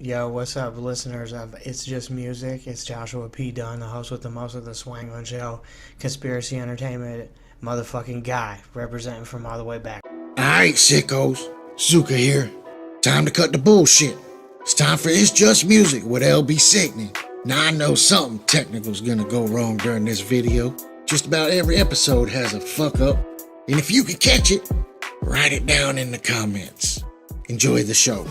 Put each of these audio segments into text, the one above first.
Yo, what's up, listeners of It's Just Music? It's Joshua P. Dunn, the host with the most of the swang on show, conspiracy entertainment motherfucking guy, representing from all the way back. Alright, sickos, Zuka here. Time to cut the bullshit. It's time for It's Just Music with LB Sickning. Now I know something technical's gonna go wrong during this video. Just about every episode has a fuck up. And if you can catch it, write it down in the comments. Enjoy the show.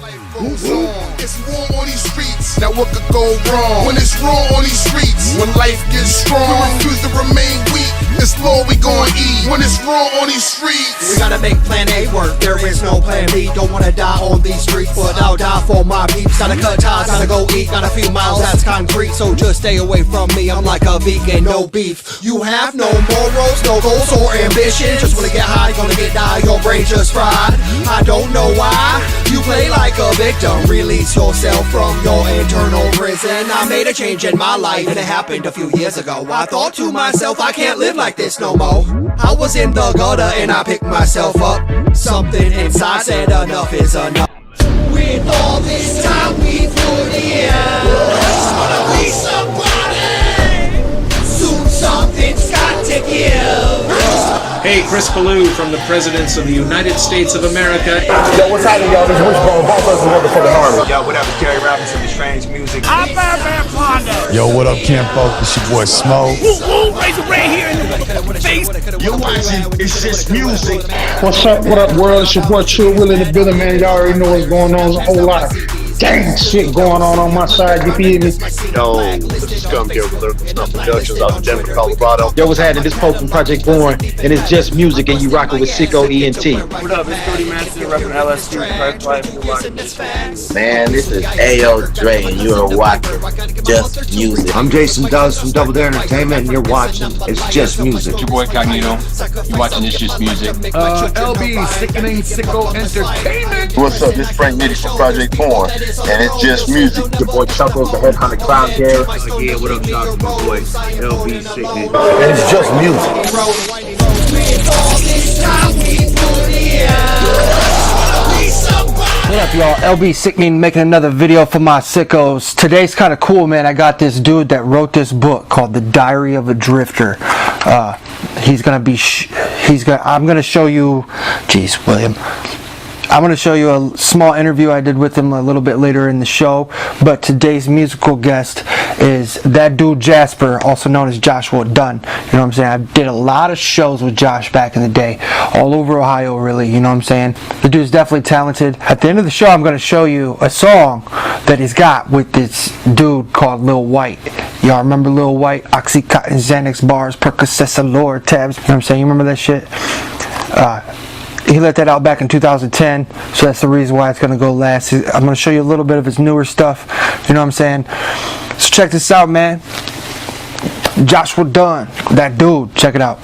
It's war on these streets. Now what could go wrong? When it's raw on these streets. When life gets strong, we refuse to remain weak. It's law we gon' eat. When it's raw on these streets. We gotta make plan A work. There is no plan B. Don't wanna die on these streets, but I'll die for my peeps. Gotta cut ties, gotta go eat. Got a few miles, that's concrete. So just stay away from me. I'm like a vegan, no beef. You have no morals, no goals or ambition. Just wanna get high, gonna get die. Your brain just fried. I don't know why. You play like a victim, release yourself from your internal prison. I made a change in my life and it happened a few years ago. I thought to myself, I can't live like this no more. I was in the gutter and I picked myself up. Something inside said enough is enough. With all this time we put in, just wanna be somebody. Soon something's got to give. Hey, Chris Ballou from the Presidents of the United States of America. Yo, what's happening, y'all? This is Wishbone, both of us in motherfucking Harlem. Yo, what up, it's Gary Robinson with Strange Music. I'm Batman Pondo. Yo, what up, Campo? It's your boy Smoke. Woo, razor right here in the face. You're watching It's Just Music. What's up, what up, world? It's your boy Chill Will in the building, man. Y'all already know what's going on. There's a whole lot of gang shit going on my side, you feel me? Yo, this is Scum here with Lyrical Stuff Productions out of Denver, Colorado. Yo, what's happening? This Pope from Project Born, and it's Just Music, and you rockin' with SicKKo ENT. What up, it's Cody Manson, repping LSD, Private Life. Man, this is A.O. Dre, and you are watching Just Music. I'm Jason Dawes from Double Dare Entertainment, and you're watching It's Just Music. It's your boy Cognito. You're watching It's Just Music. LB Sickning SicKKo Entertainment. What's up? This is Frank Nitty from Project Born, and it's Just Music. Your boy Chuckles, the headhunter clown here. Yeah, what up, Josh? My boy LB Sickning. And it's Just Music. What up, y'all? LB Sickning making another video for my sickos. Today's kind of cool, man. I got this dude that wrote this book called The Diary of a Drifter. I'm gonna show you. Jeez, William. I'm going to show you a small interview I did with him a little bit later in the show, but today's musical guest is That Dude Jasper, also known as Joshua Dunn. You know what I'm saying? I did a lot of shows with Josh back in the day, all over Ohio, really, you know what I'm saying? The dude's definitely talented. At the end of the show, I'm going to show you a song that he's got with this dude called Lil White. Y'all remember Lil White? Oxycontin, Xanax bars, Percocet, Allure, tabs. You know what I'm saying? You remember that shit? He let that out back in 2010, so that's the reason why it's going to go last. I'm going to show you a little bit of his newer stuff, you know what I'm saying? So check this out, man. Joshua Dunn, That Dude, check it out.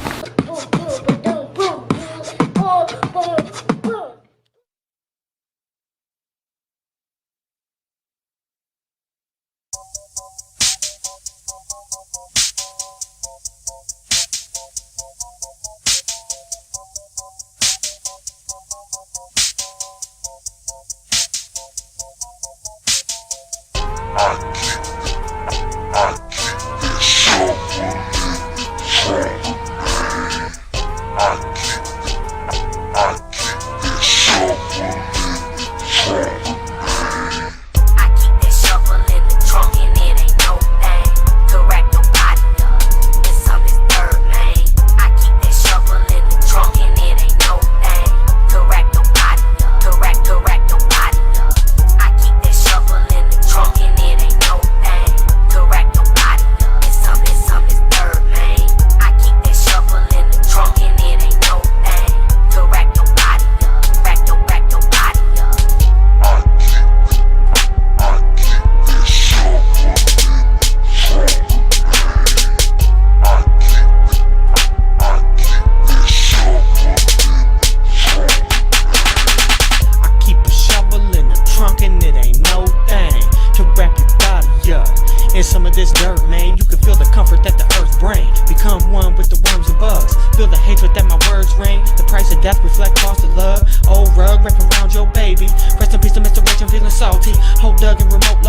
Whole Doug and remote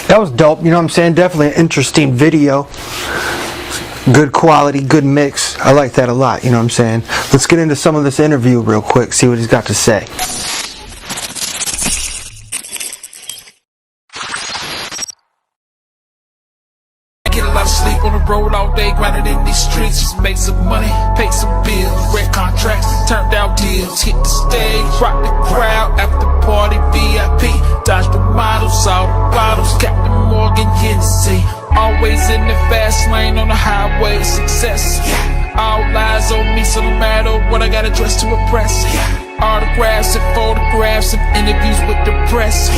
That was dope, you know what I'm saying? Definitely an interesting video. Good quality, good mix. I like that a lot, you know what I'm saying? Let's get into some of this interview real quick, see what he's got to say. Sleep on the road all day, grinding in these streets. Just make some money, pay some bills, red contracts, turned out deals. Hit the stage, rock the crowd, after party VIP. Dodge the models, all the bottles, Captain Morgan, Hennessy. Always in the fast lane on the highway of success. All eyes on me, so no matter what I gotta dress to impress. Autographs and photographs and interviews with the press.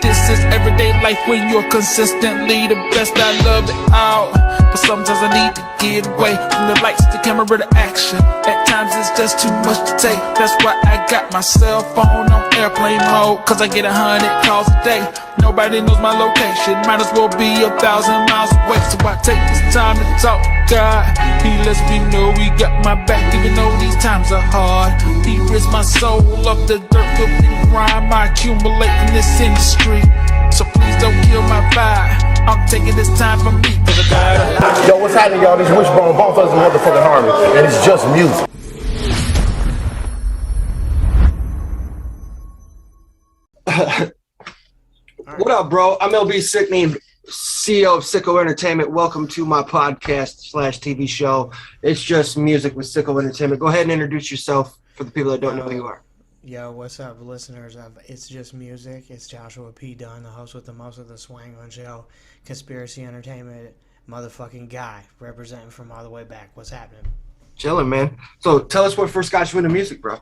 This is everyday life when you're consistently the best. I love it all, but sometimes I need to get away from the lights, the camera, the action. At times it's just too much to take. That's why I got my cell phone on airplane mode, cause I get 100 calls a day. Nobody knows my location, might as well be 1,000 miles away. So I take this time to talk to God. He lets me know he got my back, even though these times are hard. He risked my soul up the dirt, filthy grime I accumulate in this industry. So please don't kill my vibe. I'm taking this time for me. Yo, what's happening, y'all? This Wishbone, both of us in motherfucking harmony, and it's just music. What up, bro? I'm LB Sickning, CEO of SicKKo Entertainment. Welcome to my podcast / TV show. It's just music with SicKKo Entertainment. Go ahead and introduce yourself for the people that don't know who you are. Yo, what's up, listeners? It's just music. It's Joshua P. Dunn, the host with the most of the Swang on Show, Conspiracy Entertainment, motherfucking guy, representing from all the way back. What's happening? Chilling, man. So tell us what first got you into music, bro.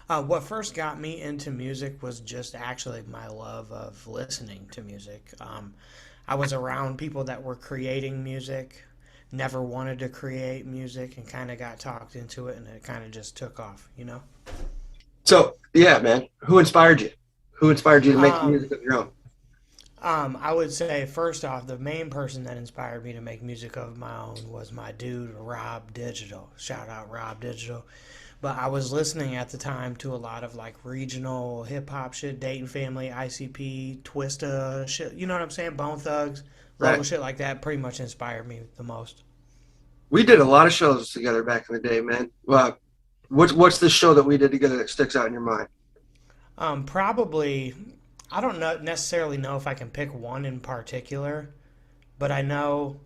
What first got me into music was just actually my love of listening to music. I was around people that were creating music, never wanted to create music, and kind of got talked into it, and it kind of just took off, you know? So, yeah, man. Who inspired you? Who inspired you to make music of your own? I would say, first off, the main person that inspired me to make music of my own was my dude, Rob Digital. Shout out Rob Digital. But I was listening at the time to a lot of like regional hip-hop shit, Dayton Family, ICP, Twista, shit, you know what I'm saying? Bone Thugs, local shit like that pretty much inspired me the most. We did a lot of shows together back in the day, man. What's the show that we did together that sticks out in your mind? Probably, I don't necessarily know if I can pick one in particular, but I know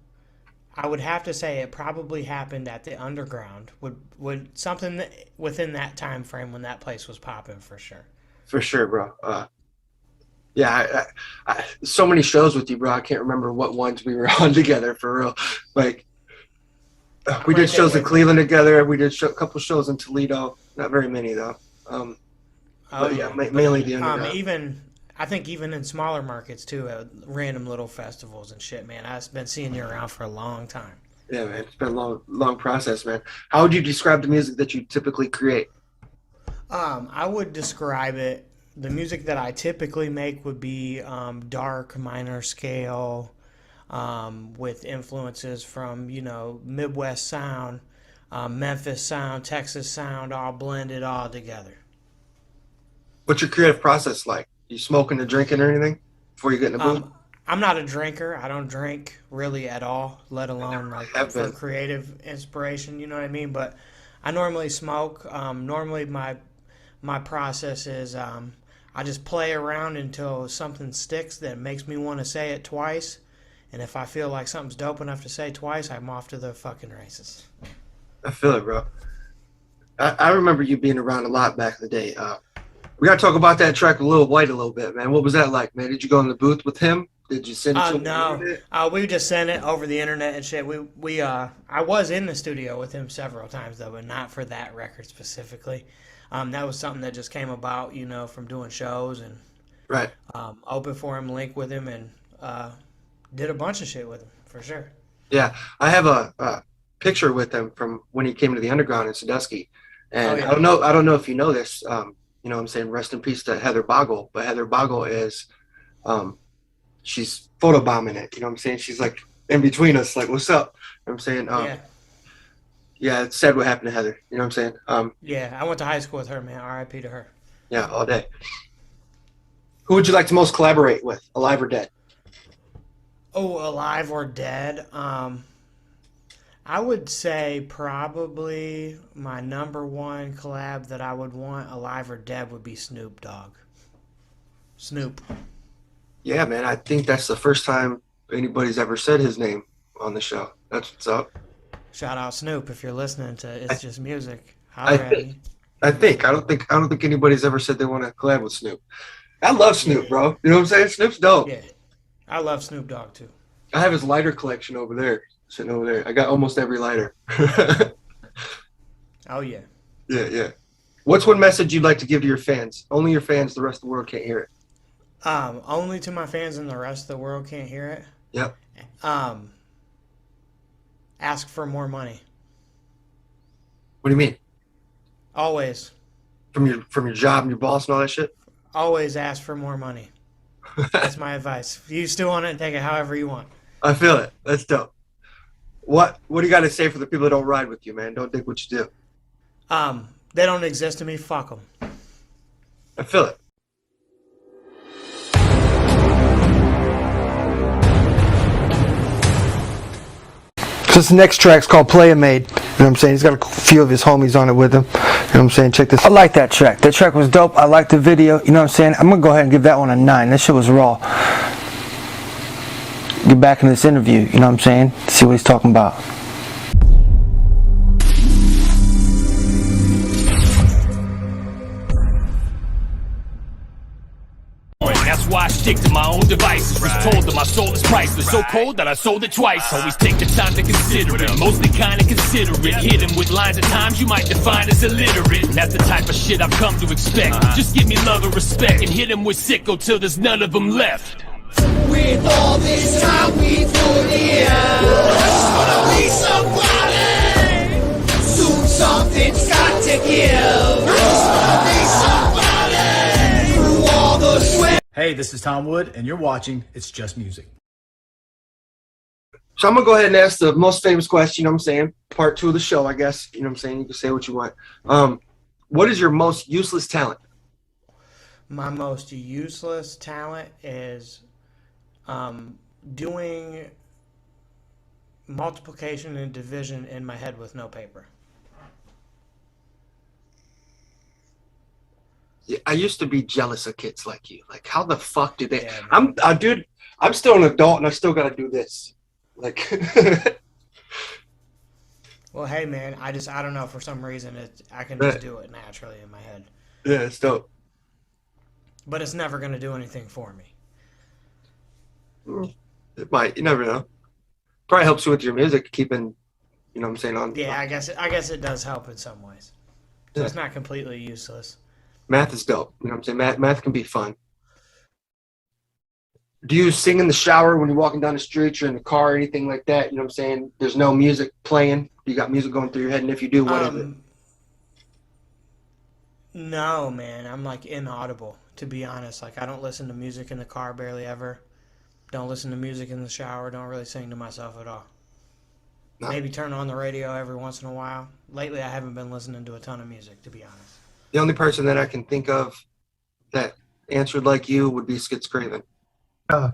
I would have to say it probably happened at the Underground. Would something within that time frame when that place was popping for sure. For sure, bro. Yeah, I so many shows with you, bro. I can't remember what ones we were on together for real. Like, we did shows in Cleveland together. We did a couple shows in Toledo. Not very many though. Mainly the Underground. I think even in smaller markets too, at random little festivals and shit, man. I've been seeing you around for a long time. Yeah, man. It's been a long process, man. How would you describe the music that you typically create? I would describe it, the music that I typically make would be dark, minor scale, with influences from, Midwest sound, Memphis sound, Texas sound, all blended all together. What's your creative process like? You smoking or drinking or anything before you get in the booth? I'm not a drinker. I don't drink really at all, let alone like for creative inspiration, you know what I mean? But I normally smoke. Normally my process is I just play around until something sticks that makes me want to say it twice. And if I feel like something's dope enough to say twice, I'm off to the fucking races. I feel it, bro. I remember you being around a lot back in the day. We got to talk about that track Lil White a little bit, man. What was that like, man? Did you go in the booth with him? Did you send it to him? No. We just sent it over the internet and shit. I was in the studio with him several times, though, but not for that record specifically. That was something that just came about, from doing shows and opened for him, linked with him, and did a bunch of shit with him, for sure. Yeah, I have a picture with him from when he came to the Underground in Sandusky. And I don't know if you know this. You know what I'm saying? Rest in peace to Heather Boggle. But Heather Boggle is, she's photobombing it. You know what I'm saying? She's like in between us, like, what's up? You know what I'm saying? Yeah, it's sad what happened to Heather. You know what I'm saying? Yeah, I went to high school with her, man. R.I.P. to her. Yeah, all day. Who would you like to most collaborate with, alive or dead? Oh, alive or dead? I would say probably my number one collab that I would want, alive or dead, would be Snoop Dogg. Snoop. Yeah, man. I think that's the first time anybody's ever said his name on the show. That's what's up. Shout out Snoop if you're listening to It's Just Music. I think. I don't think anybody's ever said they want to collab with Snoop. I love Snoop, bro. You know what I'm saying? Snoop's dope. Yeah. I love Snoop Dogg too. I have his lighter collection over there. Sitting over there. I got almost every lighter. Oh yeah. Yeah. What's one message you'd like to give to your fans? Only your fans, the rest of the world can't hear it. Only to my fans and the rest of the world can't hear it. Yep. Ask for more money. What do you mean? Always. From your job and your boss and all that shit? Always ask for more money. That's my advice. You still want it, take it however you want. I feel it. That's dope. What do you got to say for the people that don't ride with you, man? Don't think what you do. They don't exist to me. Fuck them. I feel it. This next track's called Player Made. You know what I'm saying? He's got a few of his homies on it with him. You know what I'm saying? Check this. I like that track. That track was dope. I like the video. You know what I'm saying? I'm going to go ahead and give that one a 9. That shit was raw. Get back in this interview. You know what I'm saying? See what he's talking about. That's why I stick to my own devices. Was told that my soul is priceless. So cold that I sold it twice. Always take the time to consider it. Mostly kinda considerate. Hit him with lines at times you might define as illiterate. And that's the type of shit I've come to expect. Just give me love and respect. And hit him with SicKKo till there's none of them left. With all this time we put in, just wanna be somebody. Soon something's got to give. I just wanna be somebody. Through all the sweat. Hey, this is Tom Wood, and you're watching It's Just Music. So I'm going to go ahead and ask the most famous question, you know what I'm saying? Part 2 of the show, I guess. You know what I'm saying? You can say what you want. What is your most useless talent? My most useless talent is doing multiplication and division in my head with no paper. I used to be jealous of kids like you. Like, how the fuck did they? Yeah, dude, I'm still an adult and I still got to do this. Like, well, hey, man, I don't know. For some reason, I can just do it naturally in my head. Yeah, it's dope. But it's never going to do anything for me. It might. You never know. Probably helps you with your music, keeping, you know what I'm saying, on. Yeah, I guess it does help in some ways. So it's not completely useless. Math is dope. You know what I'm saying? Math can be fun. Do you sing in the shower when you're walking down the street or in the car or anything like that? You know what I'm saying? There's no music playing. You got music going through your head, and if you do, what is it? No, man. I'm like inaudible, to be honest. Like, I don't listen to music in the car barely ever. Don't listen to music in the shower. Don't really sing to myself at all. No. Maybe turn on the radio every once in a while. Lately, I haven't been listening to a ton of music, to be honest. The only person that I can think of that answered like you would be Skits Craven. All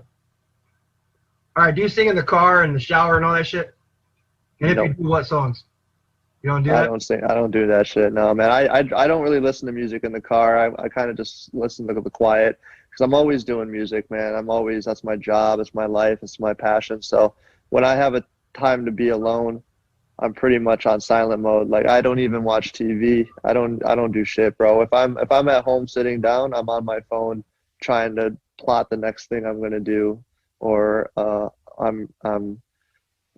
right, do you sing in the car and the shower and all that shit? And if you do, what songs? You don't do that? I don't do that shit. No, man. I don't really listen to music in the car. I kind of just listen to the quiet because I'm always doing music, man. That's my job. It's my life. It's my passion. So when I have a time to be alone, I'm pretty much on silent mode. Like, I don't even watch TV. I don't do shit, bro. If I'm at home sitting down, I'm on my phone trying to plot the next thing I'm gonna do, or I'm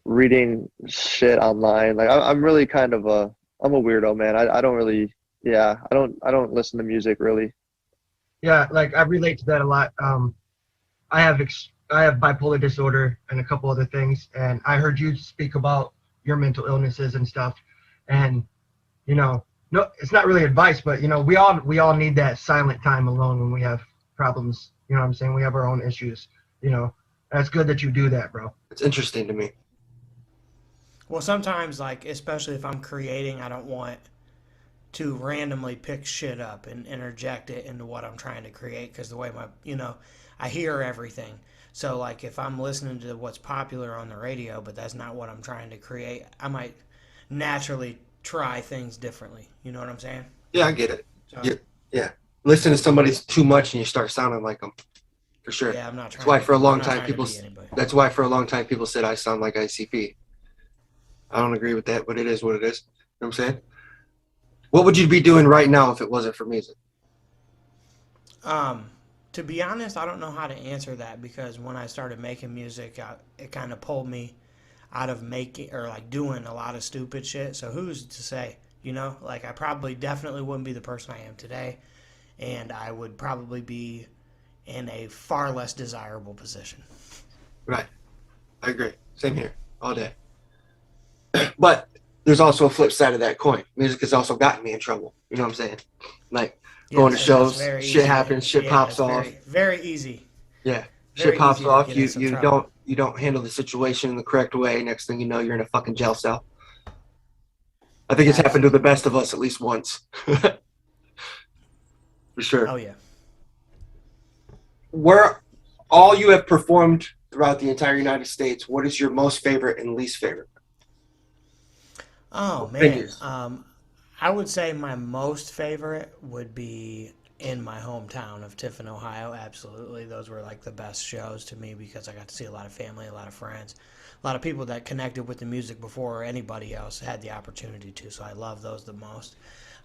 reading shit online. Like, I'm really kind of I'm a weirdo, man. I don't really, I don't listen to music really. Yeah, like, I relate to that a lot. I have bipolar disorder and a couple other things, and I heard you speak about your mental illnesses and stuff, and no, it's not really advice, but we all need that silent time alone when we have problems. You know what I'm saying? We have our own issues. That's good that you do that, bro. It's interesting to me. Well, sometimes, like, especially if I'm creating, I don't want to randomly pick shit up and interject it into what I'm trying to create, because the way I hear everything. So like if I'm listening to what's popular on the radio, but that's not what I'm trying to create, I might naturally try things differently. You know what I'm saying? Yeah, I get it. So, Yeah. Listen to somebody too much and you start sounding like them. For sure. Yeah, I'm not trying. That's why for a long I'm not time trying to people. be anybody. That's why for a long time people said I sound like ICP. I don't agree with that, but it is what it is. You know what I'm saying? What would you be doing right now if it wasn't for music? To be honest, I don't know how to answer that, because when I started making music, it kind of pulled me out of making or like doing a lot of stupid shit. So who's to say? You know, like I probably definitely wouldn't be the person I am today, and I would probably be in a far less desirable position. Right. I agree. Same here. All day. But there's also a flip side of that coin. Music has also gotten me in trouble. You know what I'm saying? Like going to shows, shit happens, shit pops off. Very easy. Yeah. Very Shit pops easy to off. get in some You trouble. don't handle the situation in the correct way. Next thing you know, you're in a fucking jail cell. I think it's happened to the best of us at least once. For sure. Oh yeah. Where all you have performed throughout the entire United States, what is your most favorite and least favorite? Oh man, I would say my most favorite would be in my hometown of Tiffin, Ohio. Absolutely, those were like the best shows to me because I got to see a lot of family, a lot of friends, a lot of people that connected with the music before anybody else had the opportunity to. So I love those the most.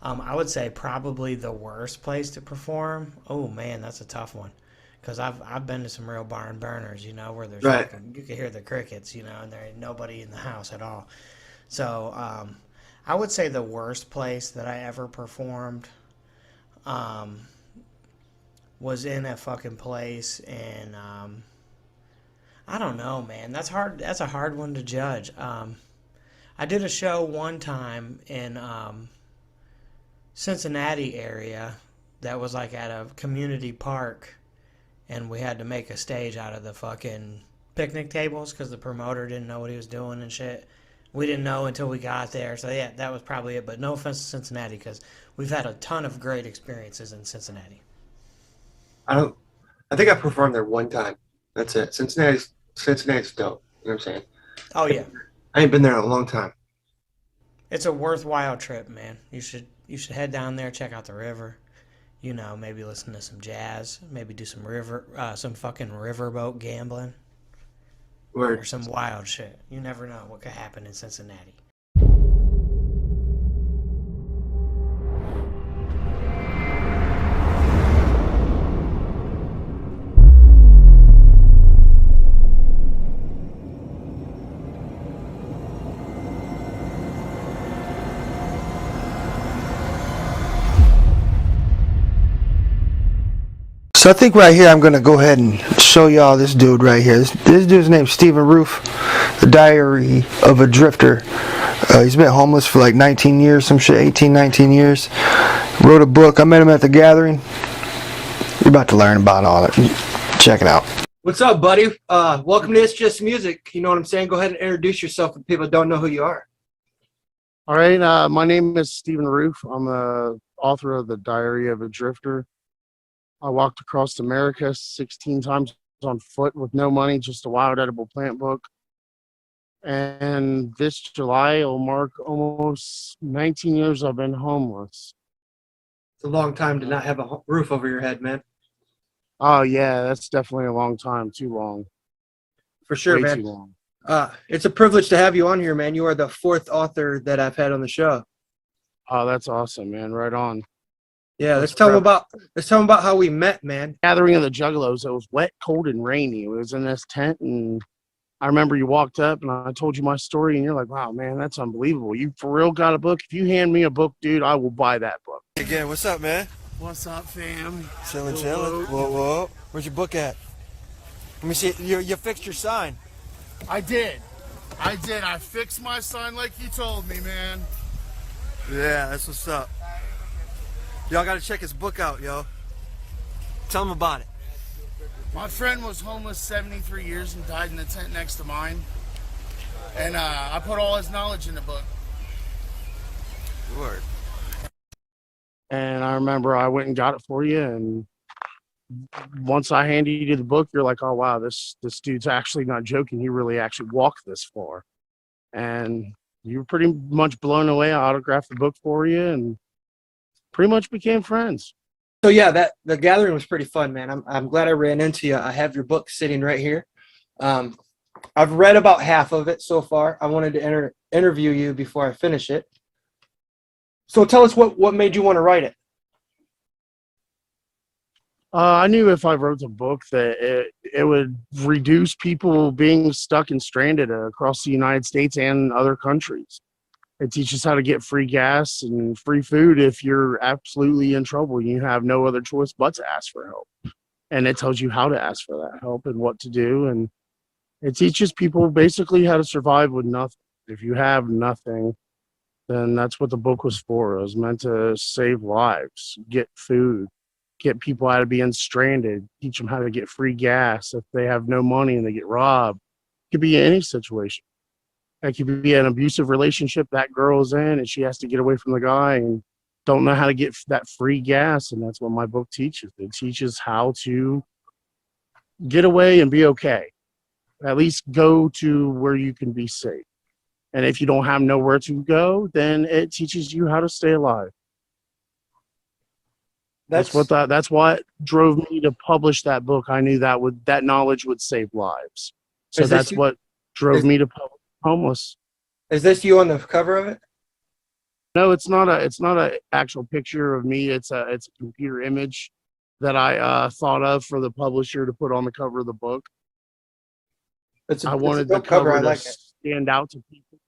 I would say probably the worst place to perform. Oh man, that's a tough one. Because I've been to some real barn burners, you know, where there's you can hear the crickets, you know, and there ain't nobody in the house at all. So I would say the worst place that I ever performed was in a fucking place, and I don't know, man. That's hard. That's a hard one to judge. I did a show one time in Cincinnati area that was like at a community park. And we had to make a stage out of the fucking picnic tables because the promoter didn't know what he was doing and shit. We didn't know until we got there. So, yeah, that was probably it. But no offense to Cincinnati, because we've had a ton of great experiences in Cincinnati. I think I performed there one time. That's it. Cincinnati's dope. You know what I'm saying? Oh, yeah. I ain't been there in a long time. It's a worthwhile trip, man. You should head down there, check out the river. You know, maybe listen to some jazz, maybe do some fucking riverboat gambling. Word. Or some wild shit. You never know what could happen in Cincinnati. So I think right here I'm going to go ahead and show y'all this dude right here. This dude's named Stephen Roof, The Diary of a Drifter. He's been homeless for like 19 years, some shit, 18, 19 years. Wrote a book. I met him at the gathering. You're about to learn about all it. Check it out. What's up, buddy? Welcome to It's Just Music. You know what I'm saying? Go ahead and introduce yourself if people don't know who you are. All right. My name is Stephen Roof. I'm the author of The Diary of a Drifter. I walked across America 16 times on foot with no money, just a wild edible plant book. And this July will mark almost 19 years I've been homeless. It's a long time to not have a roof over your head, man. Oh, yeah, that's definitely a long time. Too long. For sure, Way man. too long. It's a privilege to have you on here, man. You are the fourth author that I've had on the show. Oh, that's awesome, man. Right on. Yeah, let's tell them about how we met, man. Gathering of the Juggalos. It was wet, cold, and rainy. It was in this tent, and I remember you walked up, and I told you my story, and you're like, "Wow, man, that's unbelievable. You for real got a book? If you hand me a book, dude, I will buy that book." Again, what's up, man? What's up, fam? Chilling. Whoa. Where's your book at? Let me see. You fixed your sign. I did. I fixed my sign like you told me, man. Yeah, that's what's up. Y'all gotta check his book out, yo. Tell him about it. My friend was homeless 73 years and died in the tent next to mine. And I put all his knowledge in the book. Word. And I remember I went and got it for you, and once I handed you the book, you're like, oh wow, this dude's actually not joking. He really actually walked this far, and you were pretty much blown away. I autographed the book for you, and pretty much became friends. So yeah, the gathering was pretty fun, man. I'm glad I ran into you. I have your book sitting right here. I've read about half of it so far. I wanted to interview you before I finish it. So tell us what made you want to write it. I knew if I wrote the book that it would reduce people being stuck and stranded across the United States and other countries. It teaches how to get free gas and free food if you're absolutely in trouble. You have no other choice but to ask for help. And it tells you how to ask for that help and what to do. And it teaches people basically how to survive with nothing. If you have nothing, then that's what the book was for. It was meant to save lives, get food, get people out of being stranded, teach them how to get free gas if they have no money and they get robbed. It could be any situation. It could be an abusive relationship that girl is in and she has to get away from the guy and don't know how to get that free gas. And that's what my book teaches. It teaches how to get away and be okay. At least go to where you can be safe. And if you don't have nowhere to go, then it teaches you how to stay alive. That's what drove me to publish that book. I knew that knowledge would save lives. So that's what drove me to publish Homeless. Is this you on the cover of it? No, it's not a actual picture of me. It's a computer image that I thought of for the publisher to put on the cover of the book. I wanted the cover to stand out to people.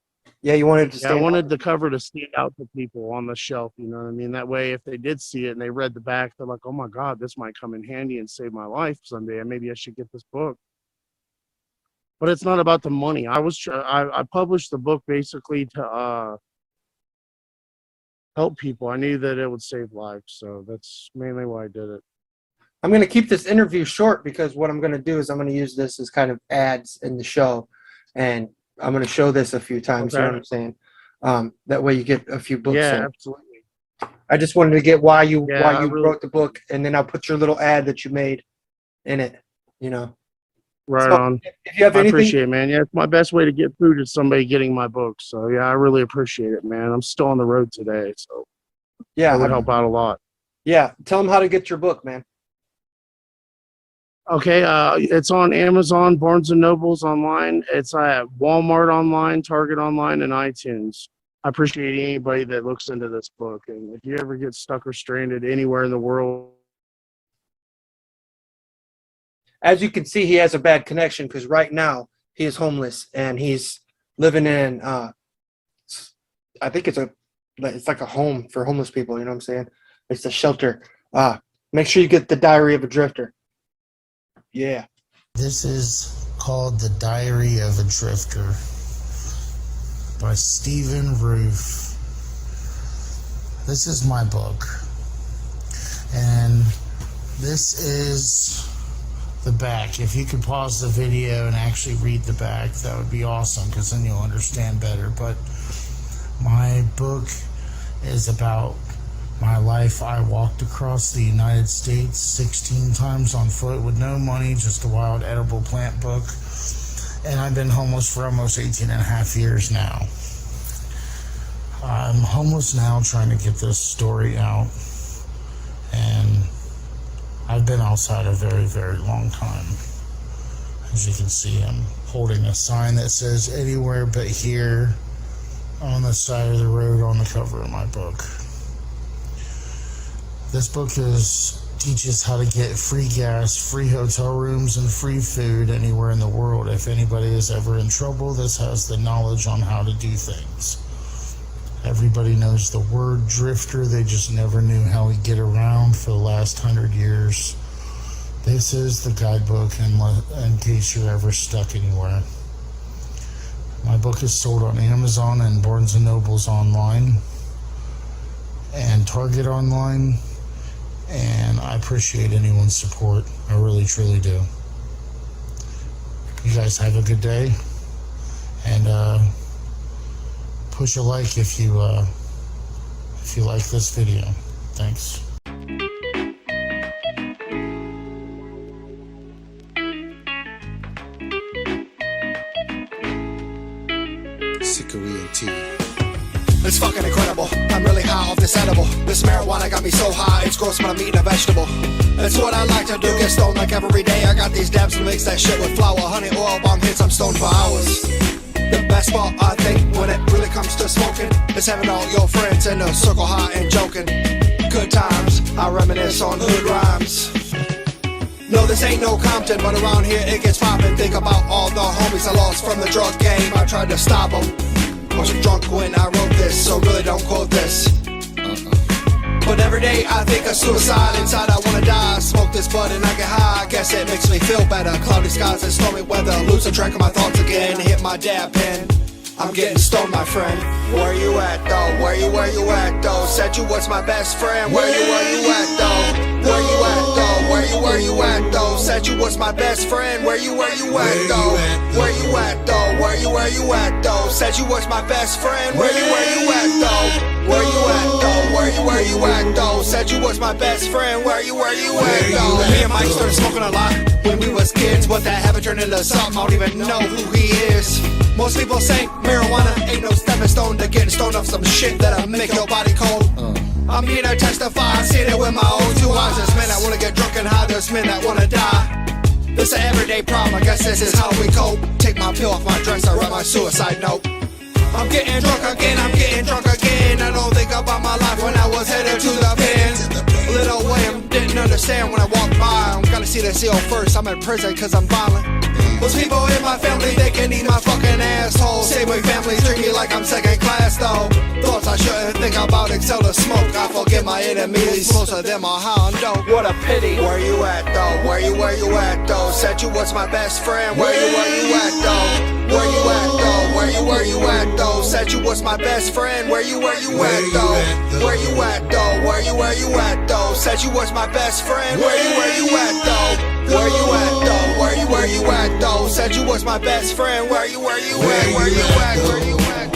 Yeah, you wanted to stand out? I wanted the cover to stand out to people on the shelf, you know what I mean? That way, if they did see it and they read the back, they're like, oh my God, this might come in handy and save my life someday, and maybe I should get this book. But it's not about the money. I published the book basically to help people. I knew that it would save lives, so that's mainly why I did it. I'm going to keep this interview short because what I'm going to do is I'm going to use this as kind of ads in the show, and I'm going to show this a few times. Okay. You know what I'm saying? That way you get a few books. Yeah, in. Absolutely. I just wanted to get why you wrote the book, and then I'll put your little ad that you made in it. You know. Right on. If you have anything, I appreciate it, man. Yeah, it's my best way to get food is somebody getting my book. So yeah, I really appreciate it, man. I'm still on the road today, so yeah, it would help out a lot. Yeah, tell them how to get your book, man. Okay, it's on Amazon, Barnes and Nobles online. It's at Walmart online, Target online, and iTunes. I appreciate anybody that looks into this book. And if you ever get stuck or stranded anywhere in the world. As you can see, he has a bad connection because right now he is homeless and he's living in, I think it's like a home for homeless people. You know what I'm saying? It's a shelter. Make sure you get the Diary of a Drifter. Yeah. This is called The Diary of a Drifter by Stephen Roof. This is my book. And this is the back. If you could pause the video and actually read the back, that would be awesome, because then you'll understand better. But my book is about my life. I walked across the United States 16 times on foot with no money, just a wild edible plant book. And I've been homeless for almost 18 and a half years now. I'm homeless now, trying to get this story out. And I've been outside a very, very long time. As you can see, I'm holding a sign that says anywhere but here on the side of the road on the cover of my book. This book teaches how to get free gas, free hotel rooms, and free food anywhere in the world. If anybody is ever in trouble, this has the knowledge on how to do things. Everybody knows the word drifter, they just never knew how to get around for the last 100 years. This is the guidebook in case you're ever stuck anywhere. My book is sold on Amazon and Barnes & Nobles online and Target online, and I appreciate anyone's support. I really, truly do. You guys have a good day, and push a like if you like this video. Thanks. It's fucking incredible. I'm really high off this edible. This marijuana got me so high, it's gross when I'm eating a vegetable. That's what I like to do, get stoned like every day. I got these dabs to mix that shit with flour. Honey oil bomb hits, I'm stoned for hours. The best part, I think, when it really comes to smoking, is having all your friends in a circle high and joking. Good times, I reminisce on hood rhymes. No, this ain't no Compton, but around here it gets poppin'. Think about all the homies I lost from the drug game. I tried to stop them. Was drunk when I wrote this, so really don't quote this. But every day I think of suicide. Inside I wanna die. Smoke this bud and I get high. I guess it makes me feel better. Cloudy skies and stormy weather. Losing track of my thoughts again. Hit my dab pen. I'm getting stoned, my friend. Where you at though? Where you at though? Said you was my best friend. Where you at though? Where you at though? Where you at though? Said you was my best friend. Where you at though? Where you at though? Where you at though? Said you was my best friend. Where you at though? Where you at though? Where you at though? Said you was my best friend. Where you at though? Me and Mike started smoking a lot when we was kids, but that habit turned into something. I don't even know who he is. Most people say marijuana ain't no stepping stone to getting stoned off some shit that'll make your body cold. I'm here to testify, I seen it with my own two eyes. There's men that wanna get drunk and high, there's men that wanna die. This an everyday problem, I guess this is how we cope. Take my pill off my dress, I write my suicide note. I'm getting drunk again, I don't think about my life when I was headed to the pen. Little William didn't understand when I walked by. I'm gonna see the CO first, I'm in prison cause I'm violent. Most people in my family, they can eat my fucking asshole. Same way families treat me like I'm second class though. Thoughts I shouldn't think about except to smoke. I forget my enemies, most of them are high on dope. What a pity. Where you at though? Where you at though? Said you was my best friend. Where you at though? Where you at though? Where you at though? Said you was my best friend. Where you at though? Where you at though? Where you at though? Said you was my best friend. Where you at though? Where you at though? Where you at though? Said you was my best friend. Where you at? Where you at? Where you at?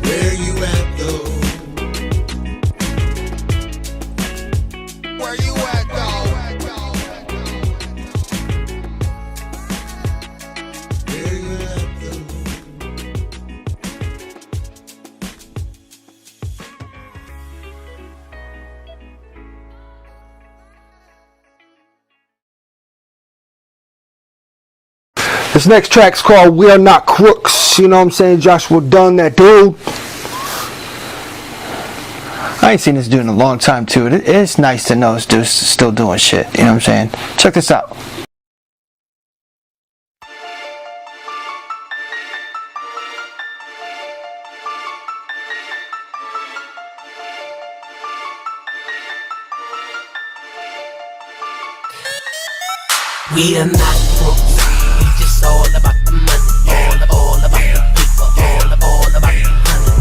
Where you at though? Where you at though? Where you at though? This next track's called We Are Not Crooks. You know what I'm saying? Joshua Dunn, that dude. I ain't seen this dude in a long time too. It's nice to know this dude's still doing shit. You know what I'm saying? Check this out. We are not crooks. We just all about the money. All about the people. All about the money.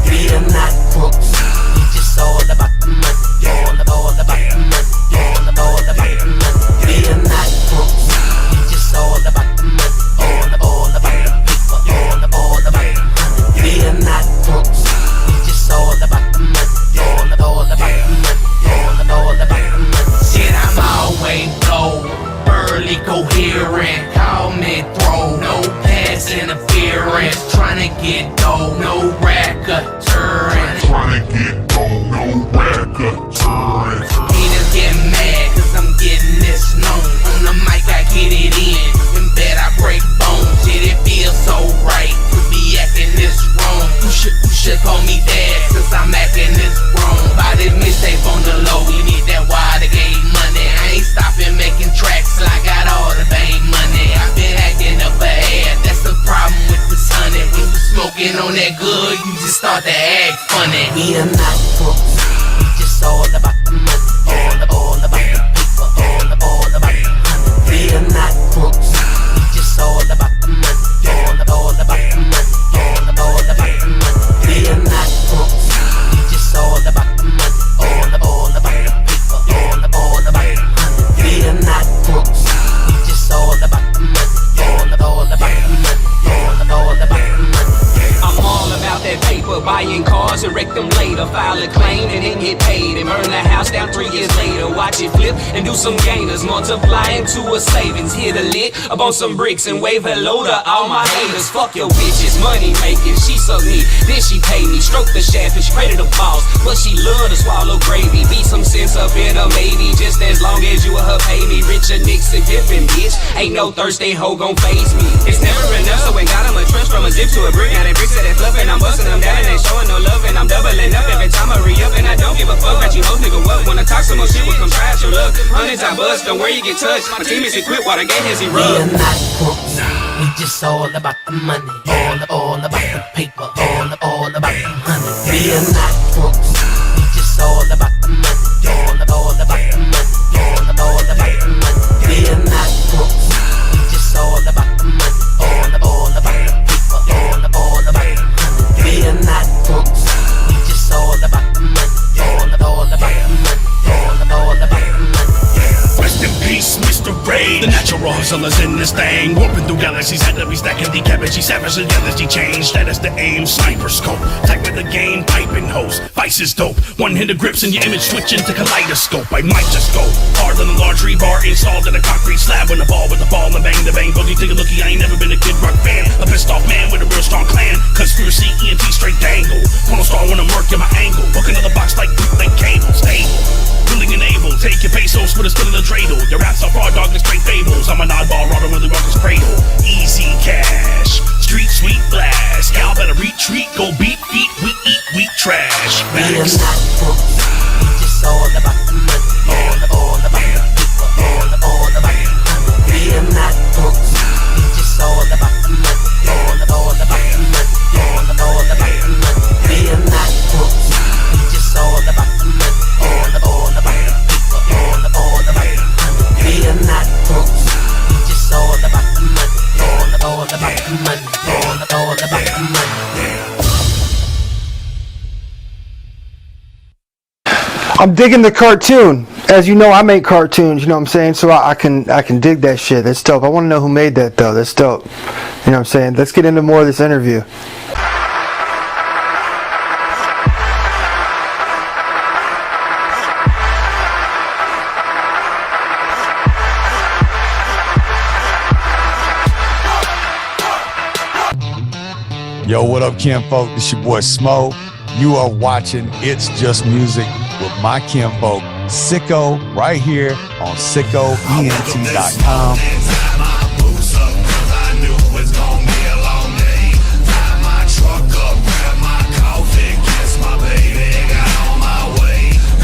We are not crooks. We just all about the money. All about the money. All about the money. We are not crooks. We just all about the money. All about the people. All about the money. We are not crooks. We just all about the money. All about the money. All about the money. Shit, I'm always low. Early coherent, call me throw, no pass interference, tryna get dough, no racketeering. Tryna get dough, no racketeering. Haters get mad cause I'm getting this known. On the mic I get it in bed I break bones. Shit, it feels so right to be acting this wrong. You should call me dad cause I'm acting this wrong. By this mixtape on the low, we need that Watergate money. I ain't stopping making tracks till I got all the bank money. I've been acting up ahead, that's the problem with this honey. When you smoking on that good, you just start to act funny. We are not crooks, we just all about the money. All about the people, all about the money. We are not crooks, we just all about the money. All about the money, all about the money. We are not crooks, we just all about the money. All about the people, all about the money. We are not crooks, we just all about the money. All about the money, all about the money. I'm all about that paper, buying cars and wreck them later. File a claim and and get paid and burn the house down 3 years later. Watch it flip and do some gainers, multiply into a savings. Hit a lick up on some bricks and wave hello to all my haters. Fuck your bitches, money making. She suck me, then she pay me. Stroke the shaft and she pray to the boss, but she love to swallow gravy. Be some sense up in her maybe, just as long as you or her pay me. Richard Nixon pimpin', bitch. Ain't no thirsty hoe gon' face me. It's never enough, so ain't got him a trench from a zip to a brick. Now they bricks at that fluff and I'm busting them down and they showing no love and I'm doubling up every time I re-up and I don't give a fuck. Got you hoes nigga what? Wanna talk some more shit, well come try out your luck. Hundreds I bust, don't worry you get touched. My team is equipped while the game has erupt. We are not crooks, we just all about the money. All about the paper, all about the honey. We are not crooks, we just all about the money. All about the money, all about the money. We are not crooks, we just all about the money. All about the paper, all about the honey. We are not crooks, we just all about the money. All about the money, all about the money. Rest in peace, Mr. Ray. The natural hustlers in this thing, warping through galaxies, had to be stacking the cabbage. He savage together, he changed. That is the aim, sniper scope. Attack with the game, piping hose. Vice is dope. One-handed grips and your image switch into kaleidoscope. I might just go harder than a large rebar installed in a concrete slab. When the ball with the ball and bang the bang boogie. Take a lookie, I ain't never been a Kid Rock fan. A pissed off man with a real strong clan. Conspiracy, ENT straight dangle. Porno star when I'm working my angle. Book another box like cable. Stable. Willing and able, take your pesos with a still in the dreidel. Your raps are fraud, dog, and straight fables. I'm an oddball, rather really rock his cradle. Easy cash, street sweet blast. Y'all better retreat, go beat, we eat, we trash. We are not crooks, we just all about the money. All about the paper, all about the honey. We are not crooks, we just all about the money. All about the money, all about the money. We are not crooks, we just all about the money. All about the paper, all about the honey. We are not crooks, we just all about the money. All about the money, all about the money. I'm digging the cartoon. As you know, I make cartoons, you know what I'm saying? So I can dig that shit. That's dope. I want to know who made that though. That's dope. You know what I'm saying? Let's get into more of this interview. Yo, what up, kinfolk? This your boy Smo. You are watching It's Just Music with my kinfolk, SicKKo, right here on SicKKoENT.com.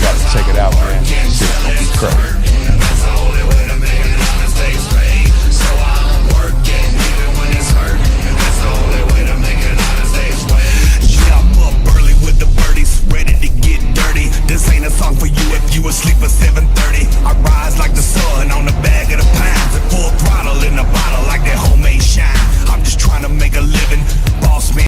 Gotta check it out, man. Shit's gonna be crazy. This ain't a song for you if you asleep at 7:30. I rise like the sun on the bag of the pounds at full throttle in the bottle like that homemade shine. I'm just trying to make a living, boss man.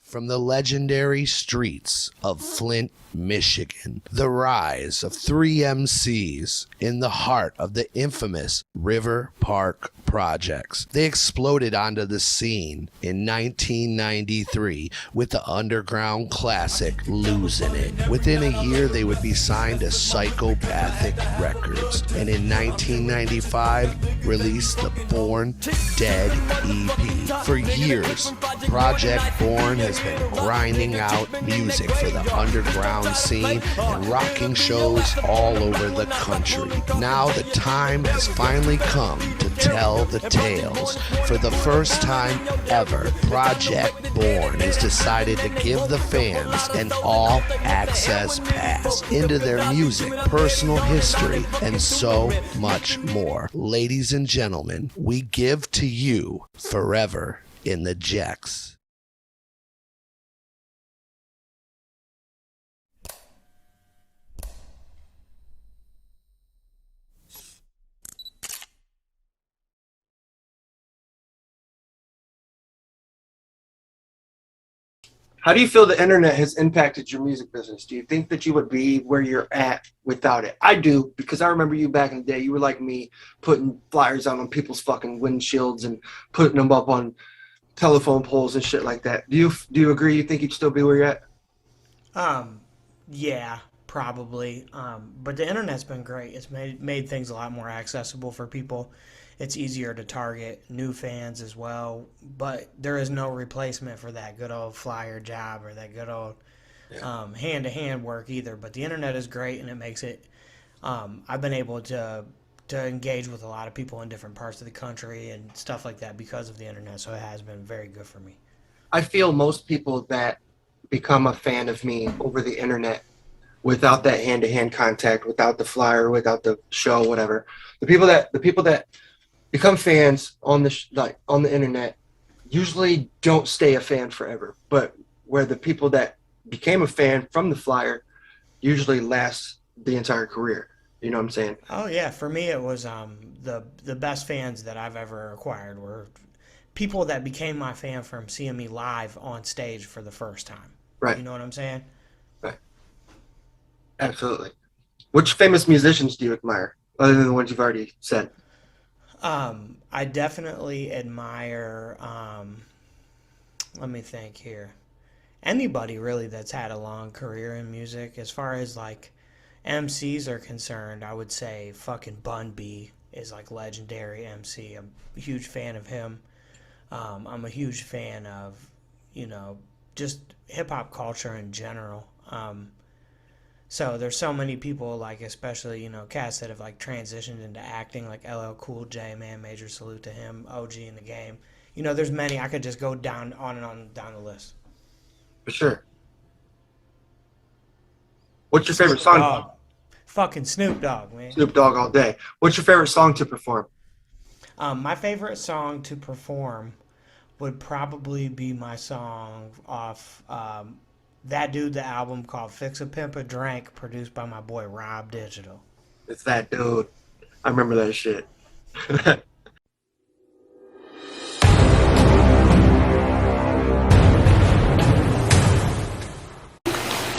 From the legendary streets of Flint, Michigan, the rise of three MCs in the heart of the infamous River Park Projects. They exploded onto the scene in 1993 with the underground classic Losing It. Within a year, they would be signed to Psychopathic Records, and in 1995 released the Born Dead EP. For years, Project Born has been grinding out music for the underground scene and rocking shows all over the country. Now the time has finally come to tell the tales. For the first time ever, Project Born has decided to give the fans an all-access pass into their music, personal history, and so much more. Ladies and gentlemen, we give to you Forever in the Jacks. How do you feel the internet has impacted your music business? Do you think that you would be where you're at without it? I do, because I remember you back in the day. You were like me, putting flyers out on people's fucking windshields and putting them up on telephone poles and shit like that. Do you agree? You think you'd still be where you're at? Yeah, probably. But the internet's been great. It's made things a lot more accessible for people. It's easier to target new fans as well. But there is no replacement for that good old flyer job or that good old hand-to-hand work either. But the internet is great, and it makes it. I've been able to engage with a lot of people in different parts of the country and stuff like that because of the internet. So it has been very good for me. I feel most people that become a fan of me over the internet without that hand-to-hand contact, without the flyer, without the show, whatever. The people that become fans on the internet usually don't stay a fan forever. But where the people that became a fan from the flyer usually last the entire career. You know what I'm saying? Oh yeah, for me it was the best fans that I've ever acquired were people that became my fan from seeing me live on stage for the first time. Right. You know what I'm saying? Right. Absolutely. Which famous musicians do you admire, other than the ones you've already said? I definitely admire. Let me think here. Anybody really that's had a long career in music, as far as like MCs are concerned, I would say fucking Bun B is like legendary MC. I'm a huge fan of him. I'm a huge fan of, just hip-hop culture in general. So there's so many people, like, especially, cats that have like transitioned into acting, like LL Cool J, man, major salute to him, OG in the game. There's many. I could just go down on and on down the list. For sure. What's your favorite song? Dogg. Fucking Snoop Dogg, man. Snoop Dogg all day. What's your favorite song to perform? My favorite song to perform would probably be my song off That Dude, the album called Fix a Pimp a Drink, produced by my boy Rob Digital. It's That Dude. I remember that shit.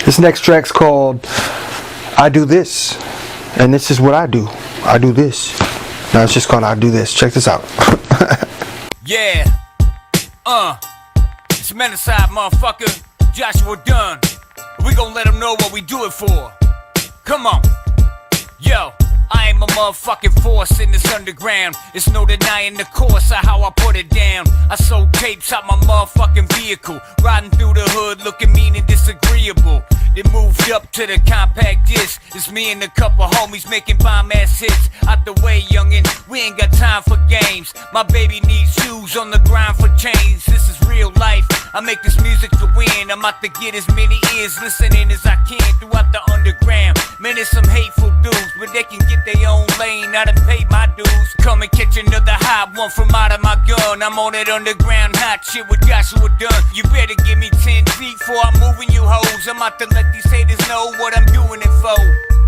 This next track's called I Do This, and this is what I do. I do this. No, it's just called I Do This. Check this out. Yeah. It's Menacide, motherfucker. Joshua Dunn. We gon' let them know what we do it for. Come on. Yo. I am a motherfucking force in this underground. It's no denying the course of how I put it down. I sold tapes out my motherfucking vehicle, riding through the hood looking mean and disagreeable. It moved up to the compact disc. It's me and a couple homies making bomb-ass hits. Out the way, youngin', we ain't got time for games. My baby needs shoes on the grind for change. This is real life. I make this music to win. I'm out to get as many ears listening as I can throughout the underground. Man, there's some hateful dudes, but they can get their own lane. I done paid my dues. Come and catch another hot one from out of my gun. I'm on that underground hot shit with Joshua Dunn. You better give me 10 feet before I'm moving you hoes. I'm out to let these haters know what I'm doing it for.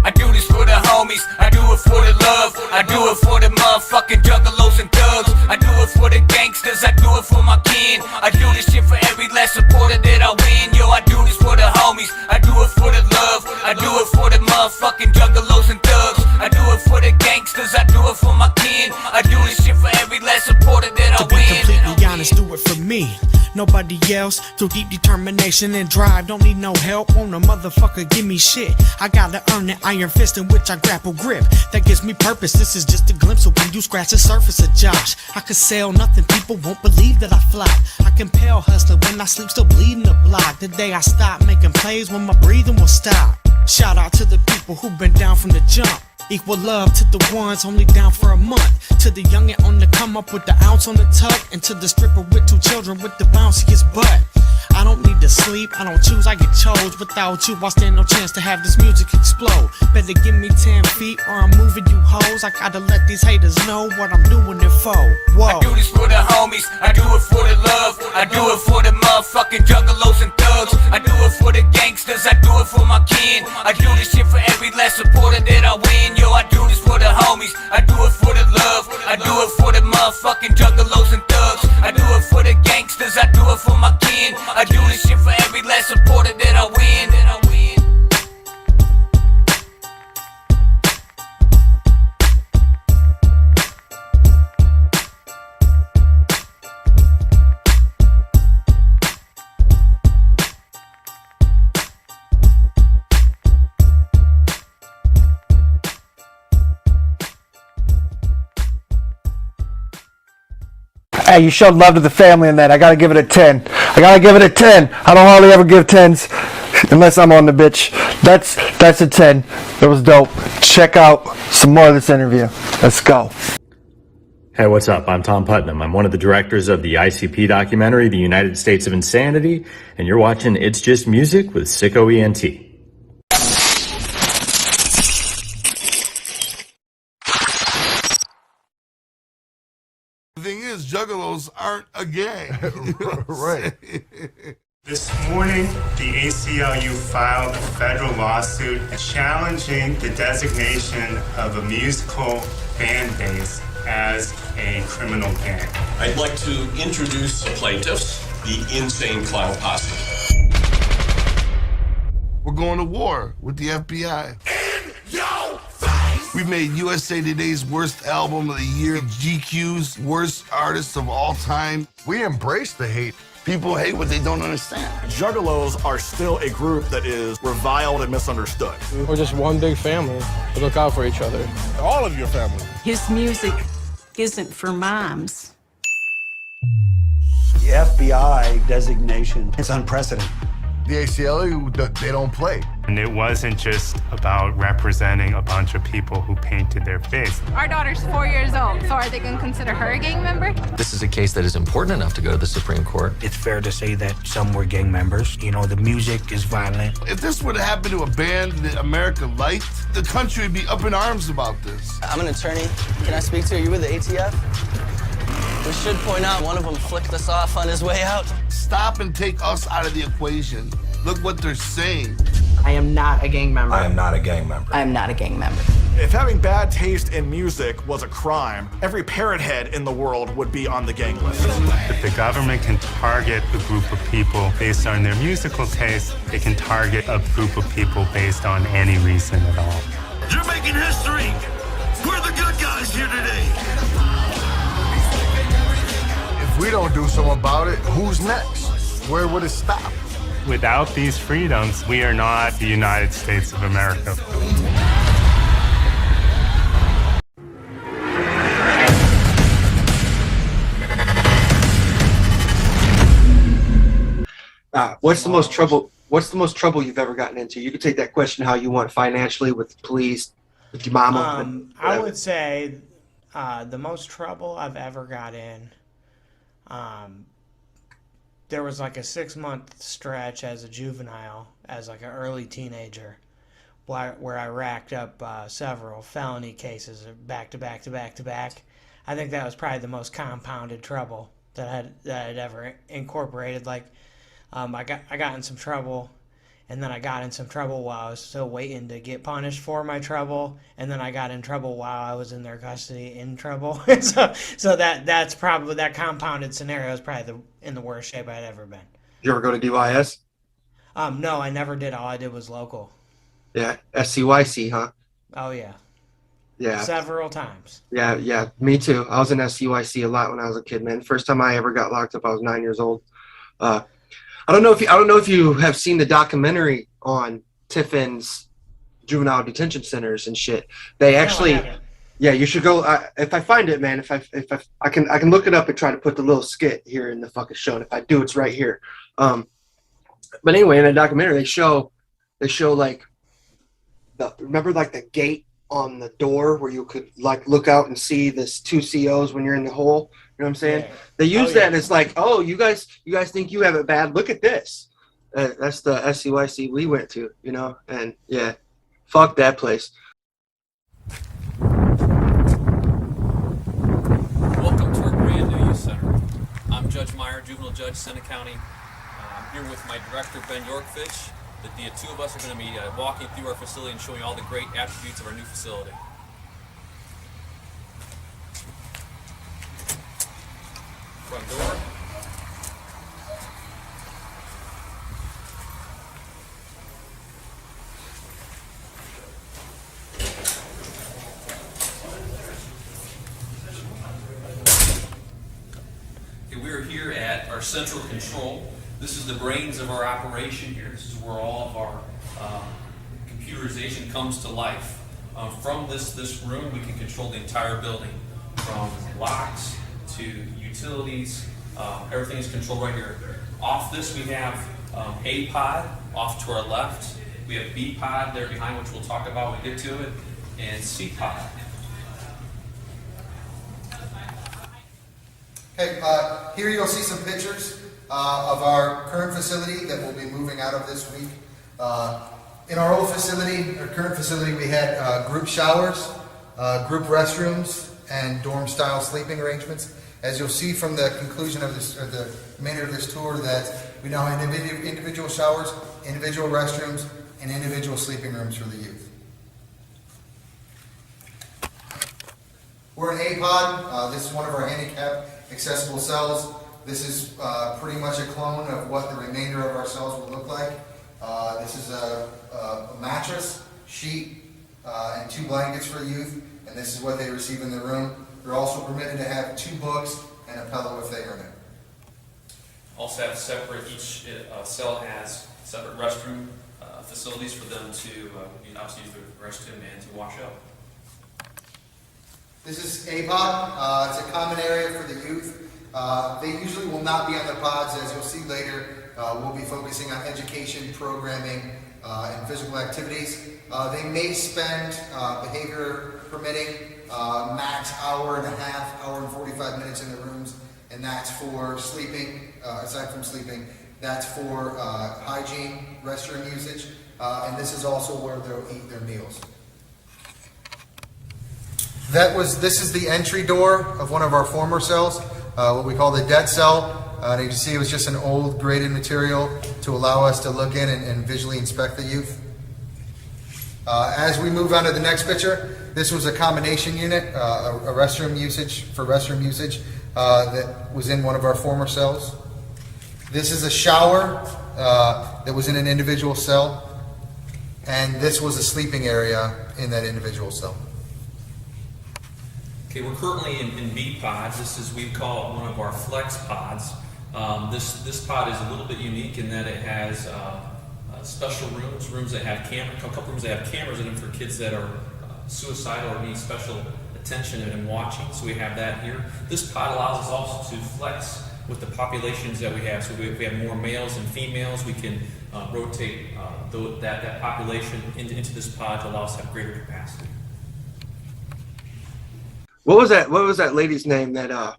I do this for the homies, I do it for the love, I do it for the motherfucking juggalos and thugs, I do it for the gangsters, I do it for my kin, I do this shit for every last supporter that I win. Yo, I do this for the homies, I do it for the love, I do it for the motherfucking juggalos and thugs, I do it for the gangsters, I do it for my kin, I do this shit for every last supporter that I win. To be completely honest, do it for me. Nobody else, through deep determination and drive. Don't need no help, won't a motherfucker give me shit. I gotta earn the iron fist in which I grapple grip. That gives me purpose, this is just a glimpse of when you scratch the surface of Josh. I could sell nothing, people won't believe that I flop. I compel hustler when I sleep, still bleeding the block. The day I stop making plays, when my breathing will stop. Shout out to the people who've been down from the jump. Equal love to the ones only down for a month. To the youngin' on the come up with the ounce on the tuck. And to the stripper with 2 children with the bounciest butt. I don't need to sleep, I don't choose, I get chose. Without you, I stand no chance to have this music explode. Better give me 10 feet or I'm moving you hoes. I gotta let these haters know what I'm doing it for. Whoa. I do this for the homies, I do it for the love, I do it for the motherfucking juggalos and thugs, I do it for the gangsters, I do it for my kin, I do this shit for every last supporter that I win. Yo, I do this for the homies, I do it for the love, I do it for the motherfucking juggalos and thugs, I do it for the gangsters, I do it for my kin, I do this shit for every last supporter that I win. Hey, you showed love to the family in that. I gotta give it a 10. I gotta give it a 10. I don't hardly ever give 10s unless I'm on the bitch. That's a 10. It was dope. Check out some more of this interview. Let's go. Hey, what's up? I'm Tom Putnam. I'm one of the directors of the ICP documentary, The United States of Insanity, and you're watching It's Just Music with SicKKo ENT. The thing is, juggalos aren't a gang. Right. This morning, the ACLU filed a federal lawsuit challenging the designation of a musical fan base as a criminal gang. I'd like to introduce the plaintiffs, the Insane Clown Posse. We're going to war with the FBI. We made USA Today's worst album of the year, GQ's worst artist of all time. We embrace the hate. People hate what they don't understand. Juggalos are still a group that is reviled and misunderstood. We're just one big family. We look out for each other. All of your family. His music isn't for moms. The FBI designation is unprecedented. The ACLU, they don't play. And it wasn't just about representing a bunch of people who painted their face. Our daughter's 4 years old, so are they going to consider her a gang member? This is a case that is important enough to go to the Supreme Court. It's fair to say that some were gang members. You know, the music is violent. If this would have happened to a band that America liked, the country would be up in arms about this. I'm an attorney. Can I speak to you? Are you with the ATF? We should point out one of them flicked us off on his way out. Stop and take us out of the equation. Look what they're saying. I am not a gang member. I am not a gang member. I am not a gang member. If having bad taste in music was a crime, every parrot head in the world would be on the gang list. If the government can target a group of people based on their musical taste, it can target a group of people based on any reason at all. You're making history. We're the good guys here today. If we don't do something about it, who's next? Where would it stop? Without these freedoms, we are not the United States of America. What's the most trouble? What's the most trouble you've ever gotten into? You can take that question how you want, financially, with the police, with your mama. I would say the most trouble I've ever got in. There was like a 6-month stretch as a juvenile, as like an early teenager, where I racked up several felony cases back to back to back to back. I think that was probably the most compounded trouble that I'd ever incorporated. Like, I got in some trouble, and then I got in some trouble while I was still waiting to get punished for my trouble, and then I got in trouble while I was in their custody in trouble. so that's probably, that compounded scenario is probably in the worst shape I'd ever been. Did you ever go to DYS? No, I never did. All I did was local. Yeah, SCYC, huh? Oh yeah. Yeah. Several times. Yeah, me too. I was in SCYC a lot when I was a kid, man. First time I ever got locked up, I was 9 years old. I don't know if you have seen the documentary on Tiffin's juvenile detention centers and shit. They actually, yeah, you should go. If I find it, man, if I can look it up and try to put the little skit here in the fucking show. And if I do, it's right here. But anyway, in the documentary, they show like remember like the gate on the door where you could like look out and see this 2 COs when you're in the hole. You know what I'm saying? Yeah. They use that as like, oh, you guys think you have it bad? Look at this. That's the SCYC we went to, you know? And yeah, fuck that place. Welcome to our brand new youth center. I'm Judge Meyer, juvenile judge, Senate County. I'm here with my director, Ben Yorkfish. The two of us are going to be walking through our facility and showing you all the great attributes of our new facility. Front door. Okay, we are here at our central control. This is the brains of our operation here. This is where all of our computerization comes to life. From this room, we can control the entire building, from locks to utilities. Everything is controlled right here. Off this, we have A pod off to our left. We have B pod there behind, which we'll talk about when we get to it, and C pod. Okay, here you'll see some pictures of our current facility that we'll be moving out of this week. In our old facility, our current facility, we had group showers, group restrooms, and dorm-style sleeping arrangements. As you'll see from the conclusion of this, or the remainder of this tour, that we now have individual showers, individual restrooms, and individual sleeping rooms for the youth. We're in A pod. This is one of our handicap accessible cells. This is pretty much a clone of what the remainder of our cells will look like. This is a mattress, sheet, and 2 blankets for youth, and this is what they receive in the room. They're also permitted to have 2 books and a pillow if they earn it. Also have separate, each cell has separate restroom facilities for them to obviously use the restroom and to wash up. This is a pod. It's a common area for the youth. They usually will not be on the pods, as you'll see later. We'll be focusing on education, programming, and physical activities. They may spend, behavior permitting, max hour and a half, hour and 45 minutes in the rooms, and that's for sleeping, aside from sleeping. That's for hygiene, restroom usage, and this is also where they'll eat their meals. This is the entry door of one of our former cells, what we call the dead cell. You can see it was just an old graded material to allow us to look in and visually inspect the youth. As we move on to the next picture, this was a combination unit, a restroom usage that was in one of our former cells. This is a shower that was in an individual cell, and this was a sleeping area in that individual cell. Okay, we're currently in B pod. This is, we call it one of our flex pods. This pod is a little bit unique in that it has special rooms that have a couple rooms that have cameras in them for kids that are suicidal or need special attention and watching. So we have that here. This pod allows us also to flex with the populations that we have. So if we have more males and females, we can rotate that population into this pod to allow us to have greater capacity. What was that lady's name that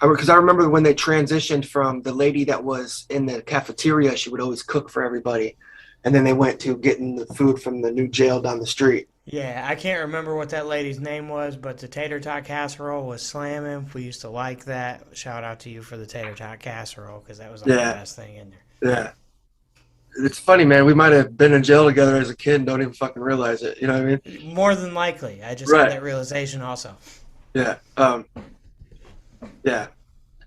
because I remember when they transitioned from the lady that was in the cafeteria, she would always cook for everybody, and then they went to getting the food from the new jail down the street. Yeah, I can't remember what that lady's name was, but the tater tot casserole was slamming. We used to like that. Shout out to you for the tater tot casserole, because that was the best thing in there. Yeah. It's funny, man. We might have been in jail together as a kid and don't even fucking realize it. You know what I mean? More than likely. I just had that realization also. Yeah. Yeah.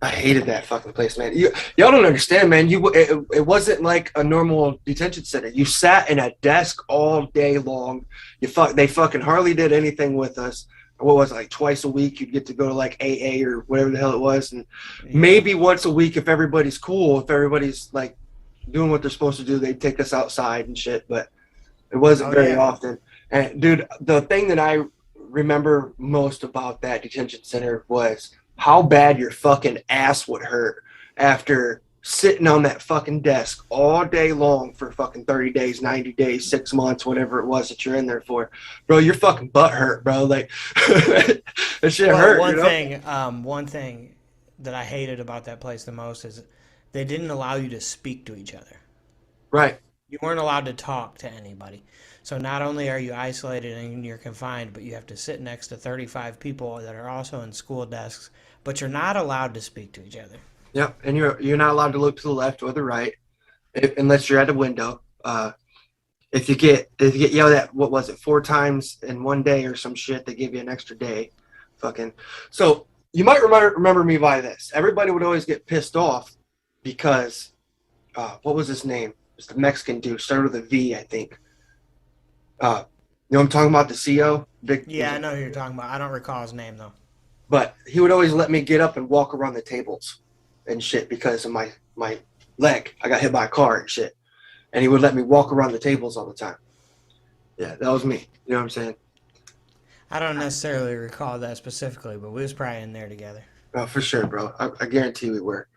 I hated that fucking place, man. Y'all don't understand, man. It wasn't like a normal detention center. You sat in a desk all day long. They fucking hardly did anything with us. What was it, like twice a week you'd get to go to like AA or whatever the hell it was, and maybe once a week if everybody's cool, if everybody's like doing what they're supposed to do, they'd take us outside and shit, but it wasn't very often. And dude, the thing that I remember most about that detention center was how bad your fucking ass would hurt after sitting on that fucking desk all day long for fucking 30 days, 90 days, 6 months, whatever it was that you're in there for. Bro, your fucking butt hurt, bro. Like, that shit hurt, One thing that I hated about that place the most is they didn't allow you to speak to each other. Right. You weren't allowed to talk to anybody. So not only are you isolated and you're confined, but you have to sit next to 35 people that are also in school desks, but you're not allowed to speak to each other. Yep, and you're not allowed to look to the left or the right, unless you're at a window. If you get yelled at, what was it, 4 times in one day or some shit, they give you an extra day. Fucking. So you might remember me by this. Everybody would always get pissed off because what was his name? It was the Mexican dude, started with a V, I think. You know what I'm talking about, the CO? I know who you're talking about. I don't recall his name though. But he would always let me get up and walk around the tables and shit because of my leg. I got hit by a car and shit. And he would let me walk around the tables all the time. Yeah, that was me. You know what I'm saying? I don't necessarily recall that specifically, but we was probably in there together. Oh, for sure, bro. I guarantee we were.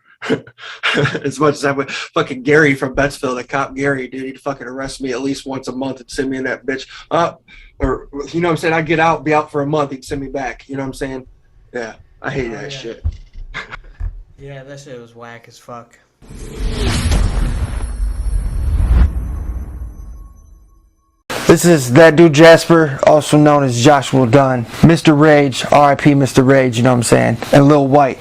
As much as I would, fucking Gary from Bettsville, the cop Gary, dude, he'd fucking arrest me at least once a month and send me in that bitch up. Or, you know what I'm saying? I'd get out, be out for a month, he'd send me back. You know what I'm saying? Yeah, I hate that shit. Yeah, that shit was whack as fuck. This is That Dude Jasper, also known as Joshua Dunn. Mr. Rage, R.I.P. Mr. Rage, you know what I'm saying? And Lil White.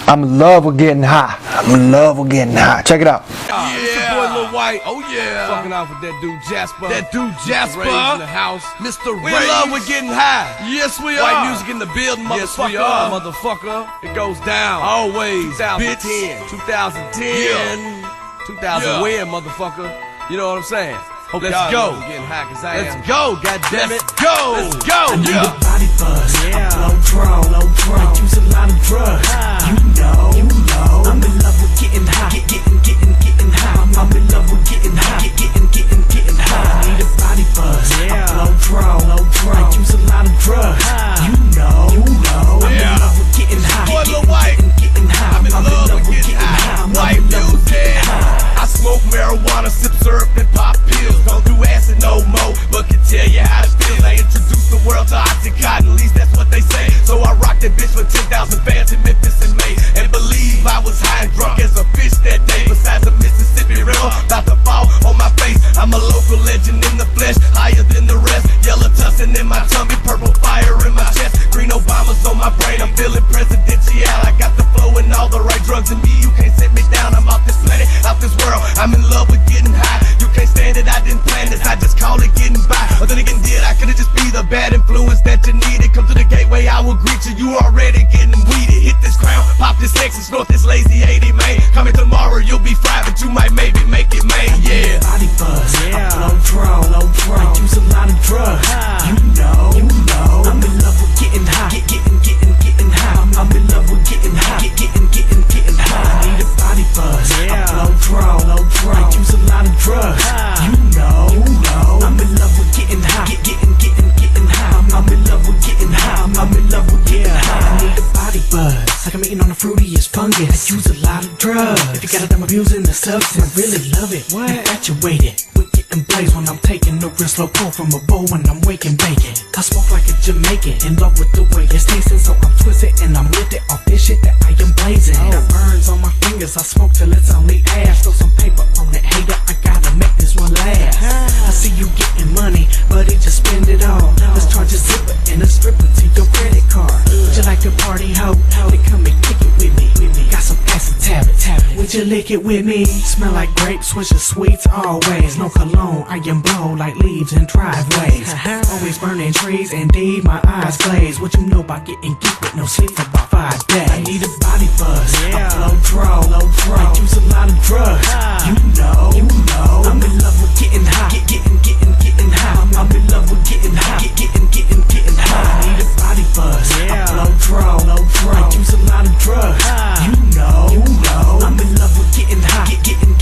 I'm in love with getting high. I'm in love with getting high. Check it out. Yeah, it's your boy Lil White. Oh yeah. Fucking out with That Dude Jasper. That Dude Jasper. Mr. Rage in the house. Mr. Rage. We in love with getting high. Yes, we are. White music in the building, motherfucker. Yes, we are, motherfucker. It goes down. Always. 2010. 2010. Yeah. 2000 when, motherfucker. You know what I'm saying? Let's go. Let's go, goddammit. Let's go. Let's go. I need a body buzz. Yeah. Low draw. I use a lot of drugs. You know. I'm in love with getting high. Getting high. I'm in love with getting high. Getting high. I need a body buzz. Yeah. Low draw. I use a lot of drugs. You know. I'm in love with getting high. Boy, Lil White. Getting high. I'm in love with getting high. White music. I smoke marijuana, sip syrup, and pop pills. Don't do acid no more, but can tell you how it feels. I introduced the world to Oxycontin, at least that's what they say. So I rocked that bitch for 10,000 fans in Memphis in May. And believe I was high and drunk as a bitch that day. Besides the Mississippi River, about to fall on my face. I'm a local legend in the flesh, higher than the rest. Yellow tussin' in my tummy, purple fire in my chest. Green Obama's on my brain, I'm feeling presidential. I got the flow and all the right drugs in me. You can't set me down, I'm off this planet, off this world. I'm in love with getting high. You can't stand it, I didn't plan this, I just call it getting by. Or then again did, I could've just be the bad influence that you needed. Come to the gateway, I will greet you, you already getting weeded. Hit this crown, pop this Texas, snort this lazy 80 man. Coming tomorrow, you'll be fried, but you might maybe make it, man, yeah. Body buzz, yeah. Low draw. I use a lot of drugs. You know. I'm in love with getting high. Getting high. I'm in love with getting high. Getting high. I need a body buzz. Yeah. Low draw. I use a lot of drugs. You know. I'm in love with getting high. Getting high. I'm in love with getting high. I'm in love with getting high. I need a body buzz. Like I'm eating on the fruitiest fungus. I use a lot of drugs. If you got it, I'm abusing the substance. I really love it. What? Infatuated. Blaze when I'm taking a real slow pull from a bowl when I'm waking bacon. I smoke like a Jamaican, in love with the way it's tasting, so I'm twisted and I'm with it off this shit that I am blazing. Got burns on my fingers, I smoke till it's only ash. Throw some paper on it, hater, I gotta make this one last. I see you getting money, but he just spend it all. Let's charge a zipper and a stripper to your credit card. Would you like to party, ho? They come and kick it with me. Got some acid tablet. Would you lick it with me? Smell like grapes, switch sweets always. No cologne, I am blow like leaves in driveways. Always burning trees, indeed my eyes glaze. What you know about getting geek with no sleep for about 5 days? I need a body buzz, yeah. Low draw. I use a lot of drugs. You know. I'm in love with getting high. Getting high. I'm in love with getting high. Getting high. I need a body buzz, yeah. Low draw. I use a lot of drugs. You know. I'm in love with getting high. Getting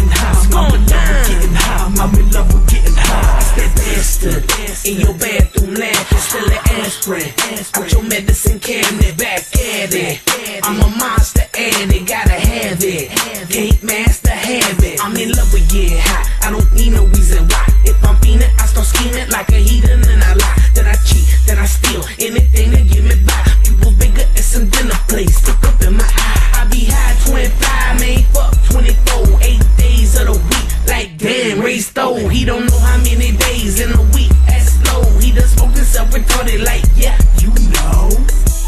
high. I'm in love with getting high. I'm in love with getting high. That bastard in your bathroom lamp is still an aspirin. Out your medicine cabinet, back at it. I'm a monster and it gotta have it. Can't master habit. I'm in love with getting high. I don't need no reason why. If I'm feeling, I start scheming like a heathen and I lie. Then I cheat, then I steal anything to get me by. People bigger and some dinner plates stick up in my eye. I be high 25, man, fuck 24, 8 days of the week. Like damn, Ray Stowe, he don't know how many days in a week. That's slow, he done smoked himself retarded like, yeah, you know.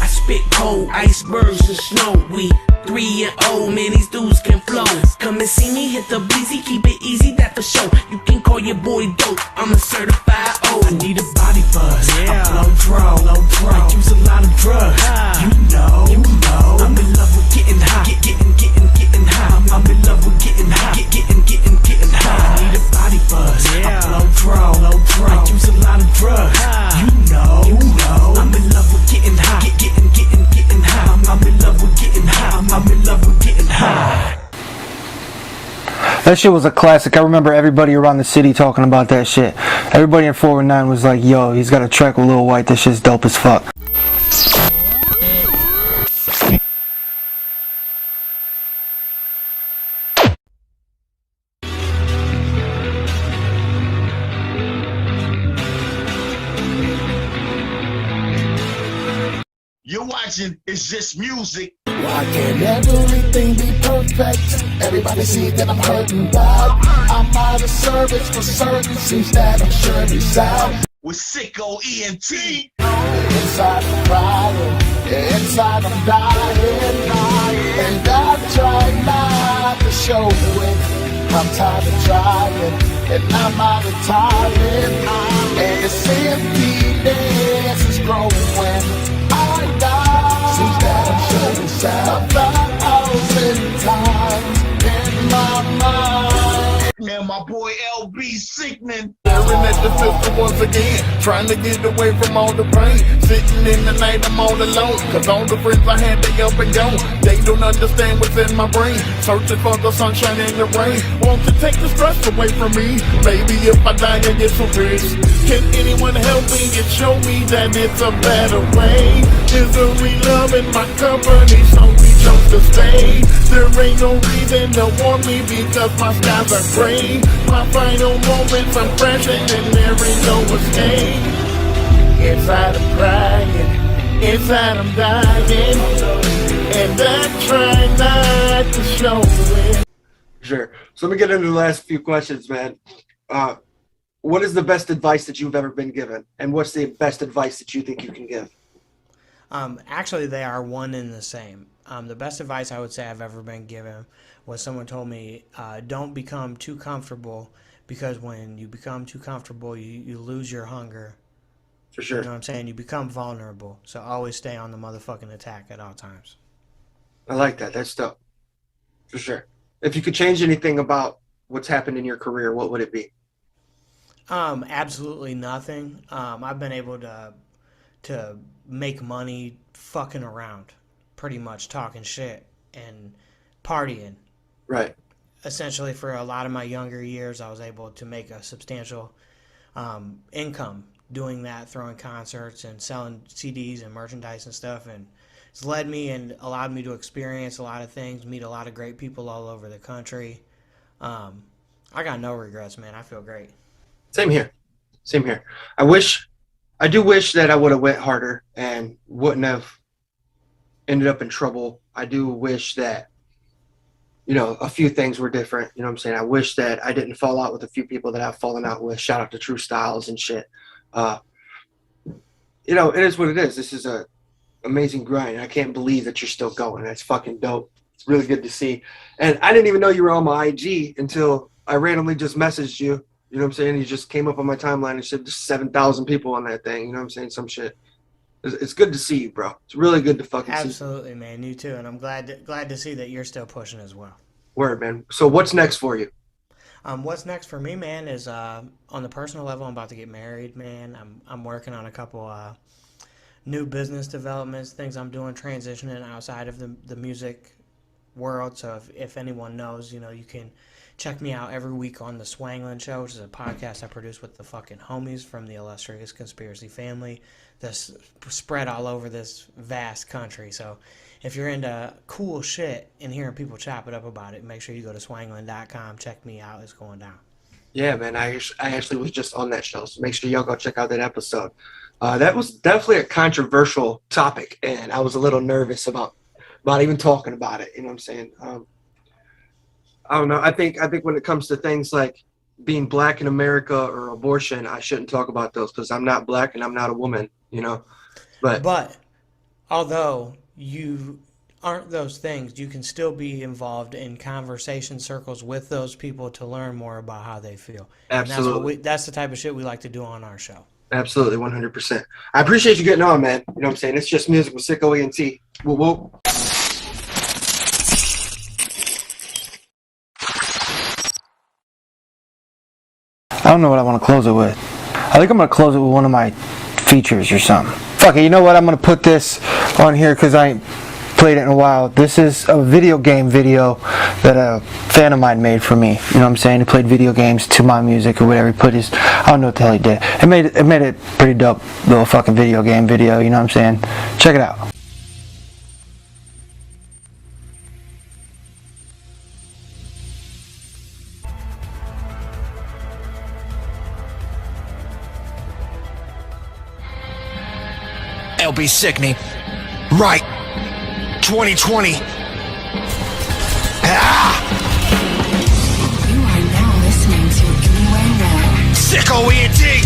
I spit cold, icebergs and snow. We 3 and old, man, these dudes can flow. Come and see me, hit the breezy, keep it easy, that for sure. You can call your boy dope, I'm a certified O. I need a body buzz, yeah. Low draw. I use a lot of drugs. You know. I'm in love with getting high. Getting high. I'm in love with getting high. Getting high. I need a body buzz, yeah. Low draw. I use a lot of drugs. You know. I'm in love with getting high. Getting high. I'm in love with getting high. I'm in love with getting high. That shit was a classic. I remember everybody around the city talking about that shit. Everybody in 419 was like, yo, he's got a track with Lil White. That shit's dope as fuck. watching It's Just Music. Why can't everything be perfect? Everybody see that I'm hurting bad. I'm out of service for certain. Seems that I'm surely sad. With SicKKo ENT. Inside I'm crying, inside I'm dying. And I try not to show it. I'm tired of trying, and I'm out of time. And this emptiness is growing. I die. Seems that I'm surely sad 1,000 times in my mind. And my boy LB Sickning. Staring at the system once again, trying to get away from all the pain. Sitting in the night, I'm all alone, cause all the friends I had, they up and gone. They don't understand what's in my brain, searching for the sunshine and the rain. Want to take the stress away from me. Maybe if I die, I get some rest. Can anyone help me and show me that it's a better way? Misery loving my company, so we chose to stay. There ain't no reason to warn me because my skies are gray. My final moments I'm crashing and there ain't no escape. Inside I'm crying, inside I'm dying, and I try not to show it. Sure. So let me get into the last few questions, man. What is the best advice that you've ever been given? And what's the best advice that you think you can give? Actually, they are one and the same. The best advice I would say I've ever been given was someone told me, don't become too comfortable, because when you become too comfortable, you lose your hunger. For sure. You know what I'm saying? You become vulnerable. So always stay on the motherfucking attack at all times. I like that. That's dope. For sure. If you could change anything about what's happened in your career, what would it be? Absolutely nothing. I've been able to make money fucking around, pretty much talking shit and partying. Right. Essentially, for a lot of my younger years, I was able to make a substantial income doing that, throwing concerts and selling CDs and merchandise and stuff, and it's led me and allowed me to experience a lot of things, meet a lot of great people all over the country. I got no regrets, man. I feel great. Same here. Same here. I do wish that I would have went harder and wouldn't have ended up in trouble. I do wish that, you know, a few things were different. You know what I'm saying? I wish that I didn't fall out with a few people that I've fallen out with. Shout out to True Styles and shit. You know, it is what it is. This is a amazing grind. I can't believe that you're still going. That's fucking dope. It's really good to see. And I didn't even know you were on my IG until I randomly just messaged you. You know what I'm saying? You just came up on my timeline and said there's 7,000 people on that thing. You know what I'm saying? Some shit. It's good to see you, bro. It's really good to fucking see you. Absolutely, man. You too. And I'm glad to see that you're still pushing as well. Word, man. So what's next for you? What's next for me, man, is on the personal level, I'm about to get married, man. I'm working on a couple new business developments, things I'm doing, transitioning outside of the music world. So if anyone knows, you know, you can check me out every week on the Swangland Show, which is a podcast I produce with the fucking homies from the illustrious conspiracy family that's spread all over this vast country. So if you're into cool shit and hearing people chop it up about it, make sure you go to swangland.com. Check me out. It's going down. Yeah, man. I actually was just on that show, so make sure y'all go check out that episode. That was definitely a controversial topic, and I was a little nervous about even talking about it. You know what I'm saying? I don't know. I think when it comes to things like being black in America or abortion, I shouldn't talk about those because I'm not black and I'm not a woman, you know. But although you aren't those things, you can still be involved in conversation circles with those people to learn more about how they feel. Absolutely. And that's the type of shit we like to do on our show. Absolutely, 100%. I appreciate you getting on, man. You know what I'm saying? It's just music with SicKKo ENT. Whoa, whoa. I don't know what I want to close it with. I think I'm going to close it with one of my features or something. Fuck it, you know what? I'm going to put this on here because I ain't played it in a while. This is a video game video that a fan of mine made for me. You know what I'm saying? He played video games to my music or whatever. He put his, I don't know what the hell he did. It made it pretty dope little fucking video game video, you know what I'm saying? Check it out. LB Sickning. Right. 2020. Ah! You are now listening to Anyway Well. SicKKo ENT.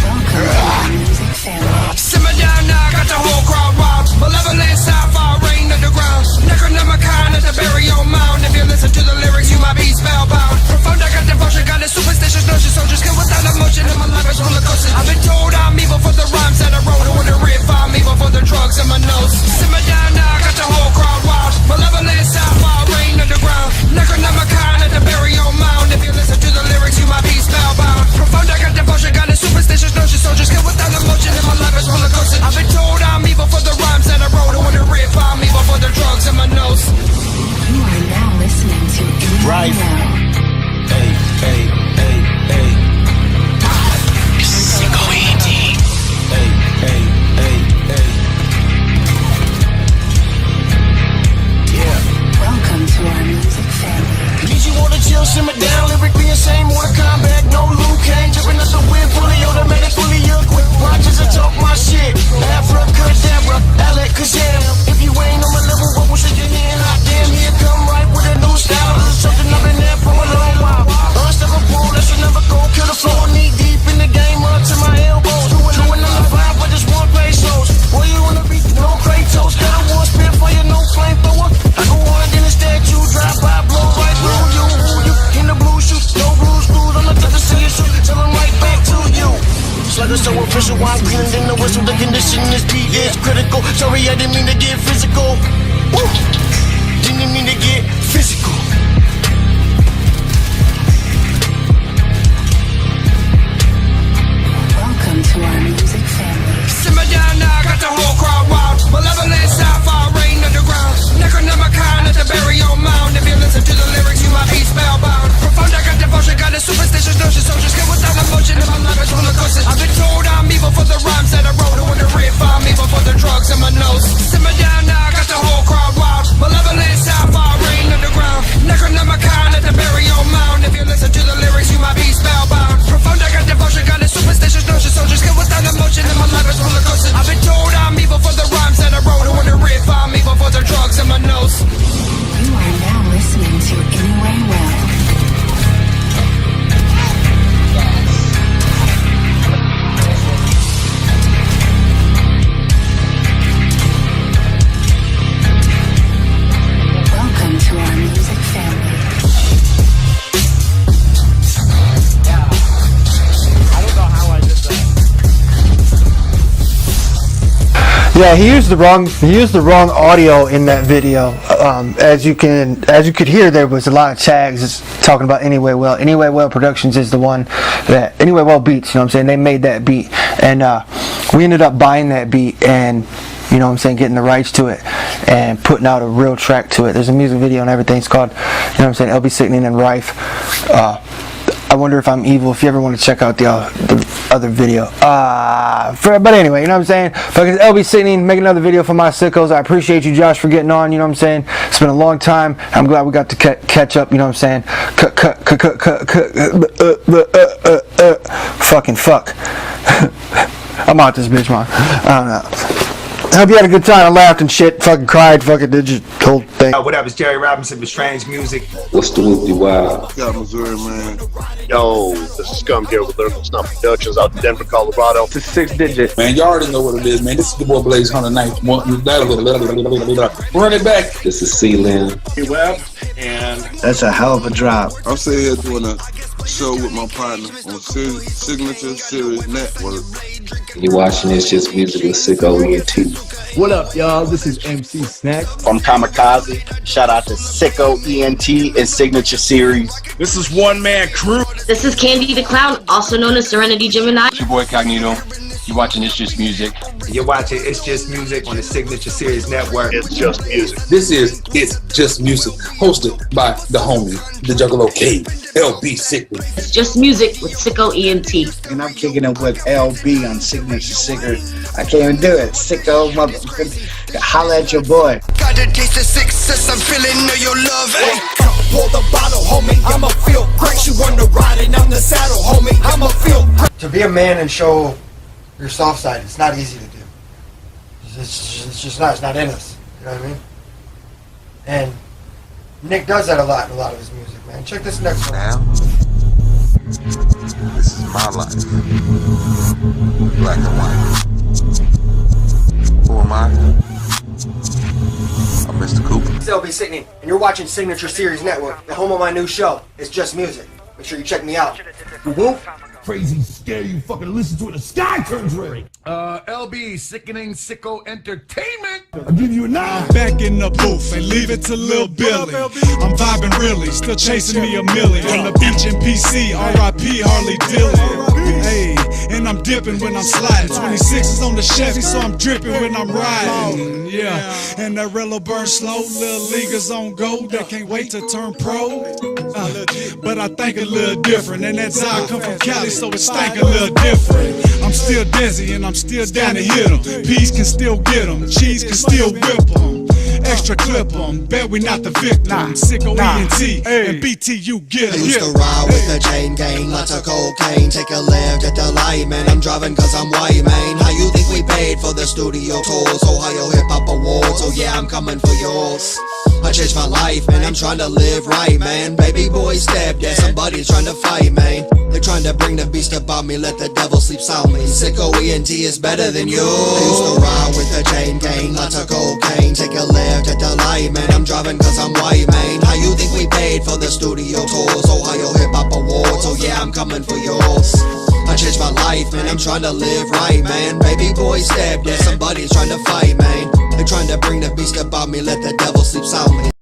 Welcome to our music family. Simmer down now, got the whole crowd wild. Malevolent sci-fi rain underground. Necronomicon at the burial mound. If you listen to the lyrics, you might be spellbound. Profound, I got devotion, got a superstitious notion. Soldiers get without emotion, and my life is roller coaster. I've been told I'm evil for the rhymes that I wrote. I wanna rip, I'm evil for the drugs in my nose. Simmer down now, got the whole crowd wild. Malevolent sci-fi rain underground. Necronomicon at the burial mound. If you listen to the lyrics, you might be spellbound. Profound, I got devotion, got a superstitious notion. Soldiers get without emotion, and my life is roller coaster. I've been told I'm evil for the rhymes that I wrote. I wanna rip, I'm evil for the drugs in my nose. You are now listening to Anyway Well. Hey, hey, hey, hey. SicKKo ENT. Hey, hey, hey, hey. Yeah. Welcome to our music family. Need you wanna chill, simmer down, lyrically insane, Mortal Kombat, no Liu Kang, dripping up the whip, fully automatic, fully equipped. Watches and talk my shit. Abracadabra, Alakazam. If you ain't on my level, what will shake your hand? Hot damn, here come right with a new style. This is something I've been there for a long while. Unstoppable, that should never go. Kill the floor, knee deep in the game, up to my elbows. Doing on the vibe, but just one play shows. Boy, you wanna be no Kratos, got a war spit for you, no flamethrower. I go on, then instead you drive by, blow right through you. In the blue shoes, no blues, blues. I'm not touching see you shoot, tell them right back to you. Slugger so official, I'm cleaning than the whistle. The condition is beat is critical. Sorry, I didn't mean to get physical. Woo! Didn't mean to get physical. Welcome to our music family. Simmer down now, got the whole crowd wild. Malevolent sci-fi rain underground. Necronomicon at the burial mound. If you listen to the lyrics, you might be spellbound. Profound, I got devotion, got a superstitious notion. Soldiers get without emotion, and my life is roller coaster. I've been told I'm evil for the rhymes that I wrote. I wanna rip, I'm evil for the drugs in my nose. Simmer down now, got the whole crowd wild. Malevolent sci-fi rain underground. Necronomicon at the burial mound. If you listen to the lyrics, you might be spellbound. Profound, I got devotion, got a superstitious notion. Soldiers get without emotion, and my life is roller coaster. I've been told I'm evil for the rhymes that I wrote. I wanna rip, I'm evil for the drugs in my nose. You are now listening to Anyway Well. Welcome to our music family. I don't know how I did that. Yeah, he used the wrong audio in that video. As you could hear, there was a lot of tags talking about Anyway Well. Anyway Well Productions is the one that Anyway Well Beats. You know what I'm saying? They made that beat, and we ended up buying that beat and, you know what I'm saying, getting the rights to it and putting out a real track to it. There's a music video and everything. It's called, you know what I'm saying, LB Sickning and Rife. I Wonder If I'm Evil, if you ever want to check out the other video. But anyway, you know what I'm saying? Fucking LB Sickning, make another video for my sickos. I appreciate you, Josh, for getting on, you know what I'm saying? It's been a long time. I'm glad we got to catch up, you know what I'm saying? Fucking fuck. I'm out this bitch, man. I don't know. I hope you had a good time. I laughed and shit, fucking cried, fucking did your whole thing. What up, it's Jerry Robinson with Strange Music. What's the Whoopty Wild? Got Missouri, man. Yo, this is Scum here with Lyrical Snuff Productions out in Denver, Colorado. It's 6 digits. Man, y'all already know what it is, man. This is the boy Blaze Hunter Knight. Run it back. This is C-Lin. Hey, Web, and that's a hell of a drop. I'm sitting here doing a show with my partner on Signature Series Network. You're watching It's Just Music with SicKKo ENT. What up, y'all? This is MC Snack. I'm Kamikaze. Shout out to SicKKo ENT and Signature Series. This is One Man Crew. This is Candy the Clown, also known as Serenity Gemini. It's your boy Cognito. You're watching It's Just Music. You're watching It's Just Music on the Signature Series Network. It's Just Music. This is It's Just Music, hosted by the homie, the Juggalo K, LB Sickning. It's Just Music with SicKKo ENT. And I'm kicking it with LB on Signature Cigarette. I can't even do it. SicKKo, motherfucker. Holla at your boy. Got the taste of success, I'm feeling your love. Hey, pour the bottle, homie. I'ma feel great. You wanna ride it on the saddle, homie. I'ma feel great. To be a man and show your soft side, it's not easy to do. It's just not. It's not in us. You know what I mean? And Nick does that a lot in a lot of his music, man. Check this next one. Now, this is my life. Black and white. Who am I? I'm Mr. Cooper. It's LB Sickning, and you're watching Signature Series Network, the home of my new show. It's just music. Make sure you check me out. Whoop. Crazy scare you fucking listen to it, the sky turns red. LB Sickening SicKKo Entertainment. I'll give you a 9. Back in the booth and leave it to Lil Billy. I'm vibing really, still chasing me a million. On the beach in PC, R.I.P. Harley Dillon. Hey, and I'm dipping when I'm sliding. 26 is on the Chevy, so I'm dripping when I'm riding. Yeah, and that Rello burn slow. Little leaguers on go, they can't wait to turn pro. But I think a little different, and that's how I come from Cali, so it stank a little different. I'm still dizzy and I'm still down to hit 'em. Peas can still get 'em, cheese can still whip 'em. Extra clip 'em, bet we not the victim. SicKKo ENT and BTU get 'em. I used to ride with the chain gang, lots of cocaine. Take a left at the light, man. I'm driving cause I'm white, man. How you think we paid for the studio tours? Ohio Hip Hop Awards, oh yeah, I'm coming for yours. I changed my life, man, I'm trying to live right, man. Baby boy stepped dead, somebody's trying to fight, man. They're trying to bring the beast about me, let the devil sleep soundly. SicKKo ENT is better than you. I used to ride with the chain gang, lots of cocaine. Take a left at the light, man, I'm driving cause I'm white, man. How you think we paid for the studio tours? Ohio Hip Hop Awards, oh yeah, I'm coming for yours. I changed my life, man, I'm trying to live right, man. Baby boy stepped dead, somebody's trying to fight, man. They're trying to bring the beast about me, let the devil sleep soundly.